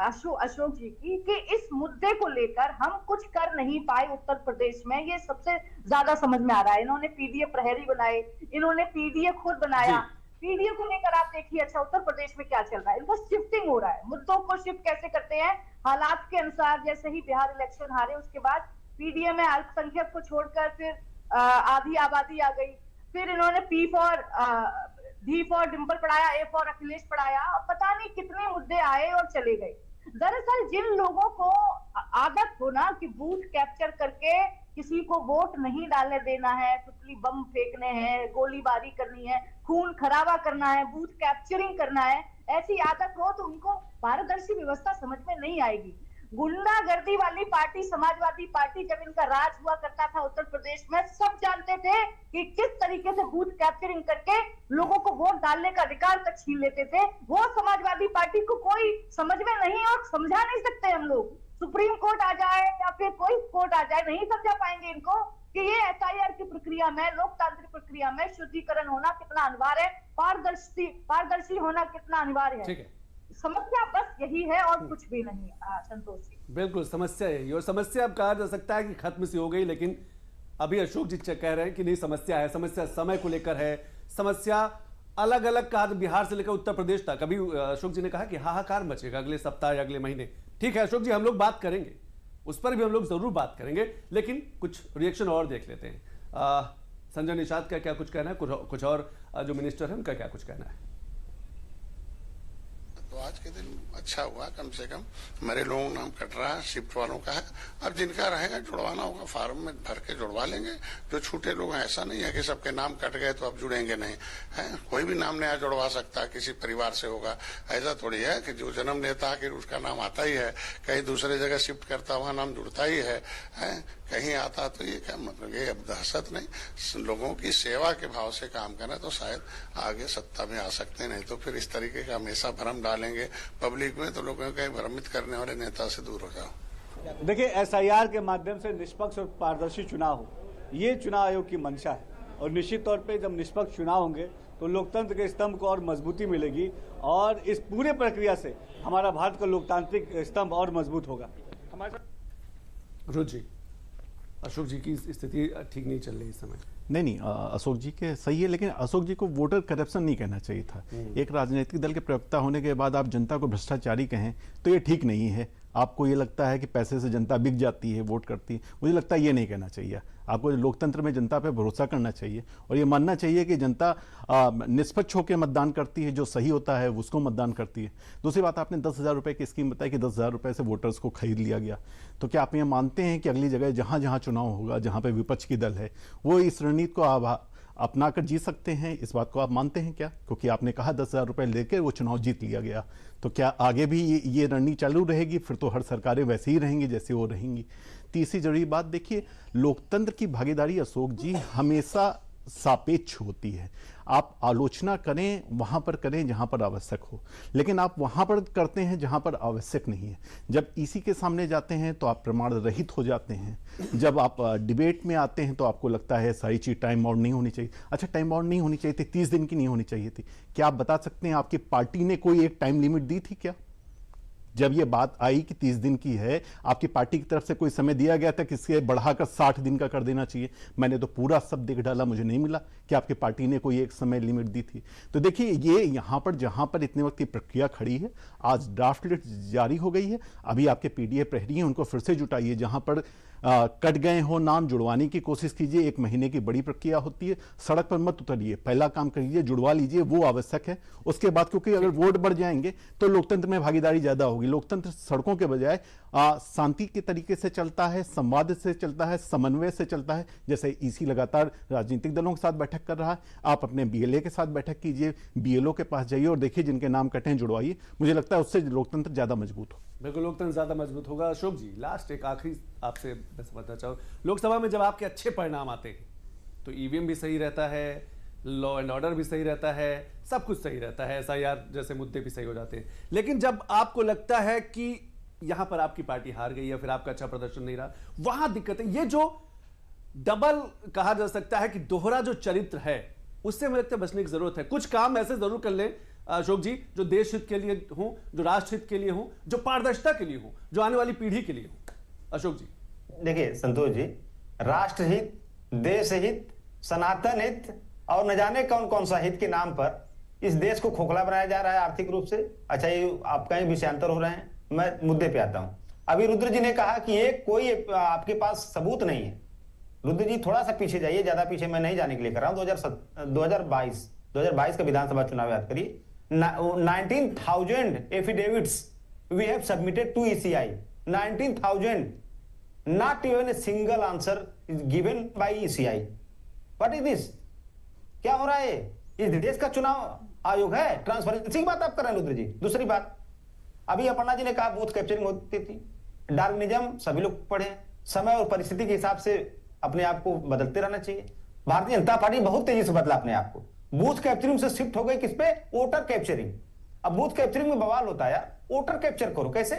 [SPEAKER 5] अशोक जी की कि इस मुद्दे को लेकर हम कुछ कर नहीं पाए उत्तर प्रदेश में, ये सबसे ज्यादा समझ में आ रहा है। इन्होंने पीडीएफ प्रहरी बनाए, इन्होंने पीडीएफ खुद बनाया, पीडीएफ को लेकर आप देखिए अच्छा उत्तर प्रदेश में क्या चल रहा है, इनका शिफ्टिंग हो रहा है। मुद्दों को शिफ्ट कैसे करते हैं? हालात के अनुसार। जैसे ही बिहार इलेक्शन हारे उसके बाद पीडीएफ में अल्पसंख्यक को छोड़कर फिर आधी आबादी आ गई, फिर इन्होंने डी फॉर डिंपल पढ़ाया, ए फॉर अखिलेश पढ़ाया, और पता नहीं कितने मुद्दे आए और चले गए। दरअसल जिन लोगों को आदत हो ना कि बूथ कैप्चर करके किसी को वोट नहीं डालने देना है, टुकली बम फेंकने हैं, गोलीबारी करनी है, खून खराबा करना है, बूथ कैप्चरिंग करना है, ऐसी आदत हो तो उनको पारदर्शी व्यवस्था समझ में नहीं आएगी। गुंडागर्दी वाली पार्टी समाजवादी पार्टी जब इनका राज हुआ करता था उत्तर प्रदेश में, सब जानते थे कि किस तरीके से बूथ कैप्चरिंग करके लोगों को वोट डालने का अधिकार तक छीन लेते थे। वो समाजवादी पार्टी को कोई समझ में नहीं और समझा नहीं सकते हम लोग। सुप्रीम कोर्ट आ जाए या फिर कोई कोर्ट आ जाए, नहीं समझा पाएंगे इनको कि ये एसआईआर की प्रक्रिया में, लोकतांत्रिक प्रक्रिया में शुद्धिकरण होना कितना अनिवार्य है, पारदर्शी होना कितना अनिवार्य है।
[SPEAKER 1] ठीक है,
[SPEAKER 5] समस्या बस यही है और कुछ भी नहीं। संतोष जी,
[SPEAKER 1] बिल्कुल समस्या यही, और समस्या अब कहा जा सकता है कि खत्म सी हो गई, लेकिन अभी अशोक जी कह रहे हैं कि नहीं, समस्या है, समस्या समय को लेकर है, समस्या अलग अलग कहा, बिहार से लेकर उत्तर प्रदेश तक। अभी अशोक जी ने कहा कि हाहाकार मचेगा अगले सप्ताह या अगले महीने। ठीक है अशोक जी, हम लोग बात करेंगे, उस पर भी हम लोग जरूर बात करेंगे, लेकिन कुछ रिएक्शन और देख लेते हैं। संजय निषाद का क्या कुछ कहना है, कुछ और जो मिनिस्टर है उनका क्या कुछ कहना है।
[SPEAKER 6] तो आज के दिन अच्छा हुआ, कम से कम मेरे लोगों का नाम कट रहा है, शिफ्ट वालों का है। अब जिनका रहेगा जुड़वाना होगा, फार्म में भर के जुड़वा लेंगे। जो छूटे लोग हैं, ऐसा नहीं है कि सबके नाम कट गए तो अब जुड़ेंगे नहीं है। कोई भी नाम नया जुड़वा सकता है, किसी परिवार से होगा। ऐसा थोड़ी है कि जो जन्म लेता है कि उसका नाम आता ही है, कहीं दूसरे जगह शिफ्ट करता वहां नाम जुड़ता ही है, कहीं आता। तो ये क्या मतलब, ये अब दहशत नहीं, लोगों की सेवा के भाव से काम करें तो शायद आगे सत्ता में आ सकते, नहीं तो फिर इस तरीके का हमेशा भ्रम डालेंगे पब्लिक में, तो लोगों को भ्रमित करने वाले नेता से दूर हो जाओ।
[SPEAKER 7] देखिए, एसआईआर के माध्यम से निष्पक्ष और पारदर्शी चुनाव हो, ये चुनाव आयोग की मंशा है। और निश्चित तौर पे जब निष्पक्ष चुनाव होंगे तो लोकतंत्र के स्तंभ को और मजबूती मिलेगी, और इस पूरे प्रक्रिया से हमारा भारत का लोकतांत्रिक स्तंभ और मजबूत होगा।
[SPEAKER 1] रुचि, अशोक जी की स्थिति ठीक नहीं चल रही इस समय।
[SPEAKER 3] नहीं, अशोक जी के सही है, लेकिन अशोक जी को वोटर करप्शन नहीं कहना चाहिए था। एक राजनीतिक दल के प्रवक्ता होने के बाद आप जनता को भ्रष्टाचारी कहें तो ये ठीक नहीं है। आपको ये लगता है कि पैसे से जनता बिक जाती है, वोट करती है, मुझे लगता है ये नहीं कहना चाहिए। आपको लोकतंत्र में जनता पे भरोसा करना चाहिए और ये मानना चाहिए कि जनता निष्पक्ष होकर मतदान करती है, जो सही होता है उसको मतदान करती है। दूसरी बात, आपने 10,000 रुपये की स्कीम बताई कि 10,000 रुपये से वोटर्स को खरीद लिया गया, तो क्या आप ये मानते हैं कि अगली जगह जहाँ जहाँ चुनाव होगा, जहाँ पे विपक्ष की दल है, वो इस रणनीति को अपना कर जीत सकते हैं? इस बात को आप मानते हैं क्या? क्योंकि आपने कहा 10,000 रुपये लेकर वो चुनाव जीत लिया गया, तो क्या आगे भी ये रणनीति चालू रहेगी? फिर तो हर सरकारें वैसे ही रहेंगी जैसे वो रहेंगी। तीसरी जरूरी बात, देखिए, लोकतंत्र की भागीदारी अशोक जी हमेशा सापेक्ष होती है। आप आलोचना करें वहां पर करें जहां पर आवश्यक हो, लेकिन आप वहां पर करते हैं जहां पर आवश्यक नहीं है। जब इसी के सामने जाते हैं तो आप प्रमाण रहित हो जाते हैं। जब आप डिबेट में आते हैं तो आपको लगता है सारी चीज टाइम आउट नहीं होनी चाहिए। अच्छा, टाइम आउट नहीं होनी चाहिए थी, 30 दिन की नहीं होनी चाहिए थी। क्या आप बता सकते हैं आपकी पार्टी ने कोई एक टाइम लिमिट दी थी क्या? जब ये बात आई कि 30 दिन की है, आपकी पार्टी की तरफ से कोई समय दिया गया था कि इसके बढ़ाकर 60 दिन का कर देना चाहिए? मैंने तो पूरा सब देख डाला, मुझे नहीं मिला कि आपकी पार्टी ने कोई एक समय लिमिट दी थी। तो देखिए, ये यहां पर जहां पर इतने वक्त की प्रक्रिया खड़ी है, आज ड्राफ्ट लिस्ट जारी हो गई है, अभी आपके पीडीए प्रहरी हैं, उनको फिर से जुटाइए। जहां पर कट गए हो नाम, जुड़वाने की कोशिश कीजिए। 1 महीने की बड़ी प्रक्रिया होती है, सड़क पर मत उतरिए, पहला काम करिए, जुड़वा लीजिए, वो आवश्यक है। उसके बाद, क्योंकि अगर वोट बढ़ जाएंगे तो लोकतंत्र में भागीदारी ज्यादा होगी। लोकतंत्र सड़कों के बजाय शांति के तरीके से चलता है, संवाद से चलता है, समन्वय से चलता है। जैसे ईसी लगातार राजनीतिक दलों के साथ बैठक कर रहा है, आप अपने बीएलए के साथ बैठक कीजिए, बीएलओ के पास जाइए और देखिए जिनके नाम कटे हैं जुड़वाइए। मुझे लगता है उससे लोकतंत्र ज्यादा मजबूत हो।
[SPEAKER 1] बिल्कुल, लोकतंत्र ज्यादा मजबूत होगा। अशोक जी, लास्ट एक आखिरी आपसे मैं समझना चाहूँ, लोकसभा में जब आपके अच्छे परिणाम आते हैं तो ईवीएम भी सही रहता है, लॉ एंड ऑर्डर भी सही रहता है, सब कुछ सही रहता है, एसआईआर जैसे मुद्दे भी सही हो जाते हैं। लेकिन जब आपको लगता है कि यहां पर आपकी पार्टी हार गई या फिर आपका अच्छा प्रदर्शन नहीं रहा, वहां दिक्कतें, ये जो डबल कहा जा सकता है कि दोहरा जो चरित्र है, उससे मुझे लगता है बचने की जरूरत है। कुछ काम ऐसे जरूर कर लें अशोक जी, जो देश हित के लिए हो, जो राष्ट्र हित के लिए हो, जो पारदर्शिता के लिए हो, जो आने वाली पीढ़ी के लिए हो। अशोक जी,
[SPEAKER 4] देखिए संतोष जी, राष्ट्र हित, देश हित, सनातन हित और न जाने कौन कौन सा हित के नाम पर इस देश को खोखला बनाया जा रहा है आर्थिक रूप से। अच्छा, ये आप कहीं विषयांतर हो रहे हैं, मैं मुद्दे पे आता हूं। अभी रुद्र जी ने कहा कि एक कोई आपके पास सबूत नहीं है। रुद्र जी थोड़ा सा पीछे जाइए, ज्यादा पीछे मैं नहीं जाने के लिए कर रहा हूं। 2022 का विधानसभा चुनाव याद करिए। 19,000 affidavits we have submitted to ECI। 19,000 not even a single answer is given by ECI. What is this? क्या हो रहा है? इस देश का चुनाव आयोग है? ट्रांसपेरेंसी की बात आप कर रहे हैं रुद्र जी। दूसरी बात, अभी अपर्णा जी ने कहा बूथ कैप्चरिंग होती थी। डार्विनिज्म सभी लोग पढ़े, समय और परिस्थिति के हिसाब से अपने आप को बदलते रहना चाहिए। भारतीय जनता पार्टी बहुत तेजी से बदला अपने आप को। बूथ कैप्चरिंग से शिफ्ट हो गई किस पे? Voter capturing. अब बूथ कैप्चरिंग में बवाल होता है यार, वोटर कैप्चर करो कैसे?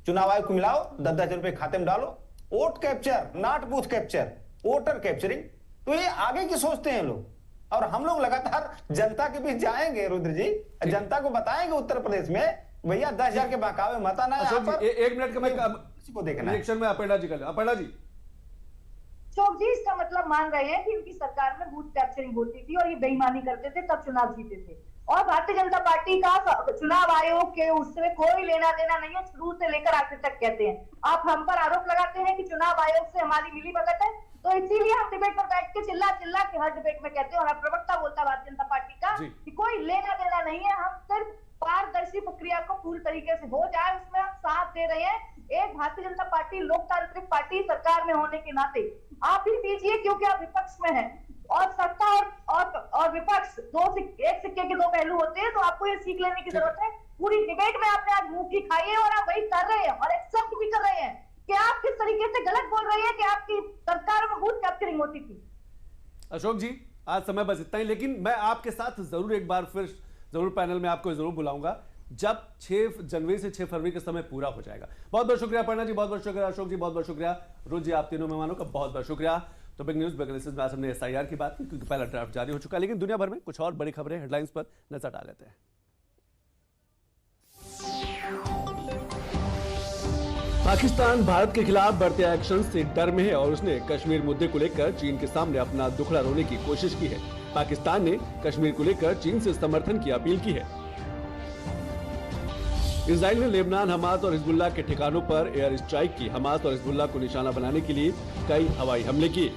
[SPEAKER 4] चुनाव आयोग को मिलाओ, 10-10 रुपए खाते में डालो, vote capture, not booth capture, voter capturing. तो ये आगे की सोचते हैं लोग, और हम लोग लगातार जनता के बीच जाएंगे रुद्र जी, जनता को बताएंगे उत्तर प्रदेश में भैया 10,000 के बहकावे मत आना।
[SPEAKER 1] एक मिनट का मैं
[SPEAKER 4] किसी को देखना
[SPEAKER 1] रिएक्शन में अपर्णा जी का। अपर्णा जी,
[SPEAKER 5] अशोक जी इसका मतलब मान रहे हैं कि इनकी सरकार में बूथ कैप्चरिंग होती थी और ये बेईमानी करते थे, तब चुनाव जीते थे। और भारतीय जनता पार्टी का चुनाव आयोग के उससे कोई लेना देना नहीं है, शुरू से लेकर आखिर तक कहते हैं। आप हम पर आरोप लगाते हैं कि चुनाव आयोग से हमारी मिली भगत है, तो इसीलिए हम डिबेट पर बैठ के चिल्ला चिल्ला के हर डिबेट में कहते हैं, और प्रवक्ता बोलता है भारतीय जनता पार्टी का कि कोई लेना देना नहीं है, हम सिर्फ पारदर्शी प्रक्रिया को पूरी तरीके से हो जाए उसमें हम साथ दे रहे हैं। एक भारतीय जनता पार्टी लोकतांत्रिक पार्टी सरकार में होने के नाते आप ही दीजिए, क्योंकि आप विपक्ष में हैं, और सत्ता और विपक्ष एक सिक्के के दो पहलू होते हैं, तो आपको ये सीख लेने की जरूरत है। पूरी डिबेट में आपने आज मुंह की खाई है और आप वही कर रहे हैं और एक्सेप्ट भी कर रहे हैं कि आप किस तरीके से गलत बोल रहे हैं कि आपकी सरकार में बूथ कैप्चरिंग होती थी।
[SPEAKER 1] अशोक जी आज समय बस इतना ही, लेकिन मैं आपके साथ जरूर एक बार फिर जरूर पैनल में आपको जरूर बुलाऊंगा जब 6 जनवरी से 6 फरवरी का समय पूरा हो जाएगा। बहुत बहुत शुक्रिया अपर्णा जी, बहुत बहुत शुक्रिया अशोक जी, बहुत बहुत शुक्रिया रोज जी, आप तीनों मेहमानों का बहुत बहुत शुक्रिया। तो बिग न्यूज बेगलिस में आज हमने SIR की बात की क्योंकि पहला ड्राफ्ट जारी हो चुका है, लेकिन दुनिया भर में कुछ और बड़ी खबरें हेडलाइंस पर नजर डाल लेते हैं। पाकिस्तान भारत के खिलाफ बढ़ते एक्शन से डर में है और उसने कश्मीर मुद्दे को लेकर चीन के सामने अपना दुखड़ा रोने की कोशिश की है। पाकिस्तान ने कश्मीर को लेकर चीन से समर्थन की अपील की है। इजराइल ने लेबनान, हमास और हिजबुल्लाह के ठिकानों पर एयर स्ट्राइक की। हमास और हिजबुल्लाह को निशाना बनाने के लिए कई हवाई हमले किए।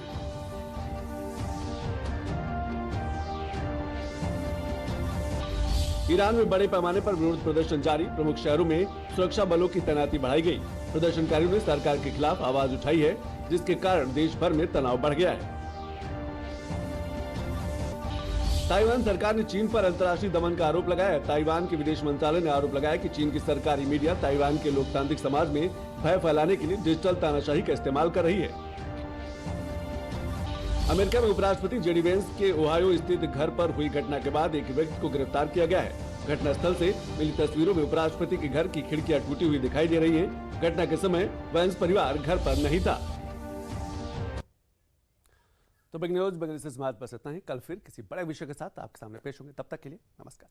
[SPEAKER 1] ईरान में बड़े पैमाने पर विरोध प्रदर्शन जारी। प्रमुख शहरों में सुरक्षा बलों की तैनाती बढ़ाई गई। प्रदर्शनकारियों ने सरकार के खिलाफ आवाज उठाई है, जिसके कारण देश भर में तनाव बढ़ गया है। ताइवान सरकार ने चीन पर अंतर्राष्ट्रीय दमन का आरोप लगाया है। ताइवान के विदेश मंत्रालय ने आरोप लगाया कि चीन की सरकारी मीडिया ताइवान के लोकतांत्रिक समाज में भय फैलाने के लिए डिजिटल तानाशाही का इस्तेमाल कर रही है। अमेरिका में उपराष्ट्रपति जेडी वेंस के ओहायो स्थित घर पर हुई घटना के बाद एक व्यक्ति को गिरफ्तार किया गया है। घटनास्थल से मिली तस्वीरों में उपराष्ट्रपति के घर की खिड़कियां टूटी हुई दिखाई दे रही हैं। घटना के समय वेंस परिवार घर पर नहीं था। तो बिग न्यूज बेगलिस से बस इतना ही। कल फिर किसी बड़े विषय के साथ आपके सामने पेश होंगे। तब तक के लिए नमस्कार।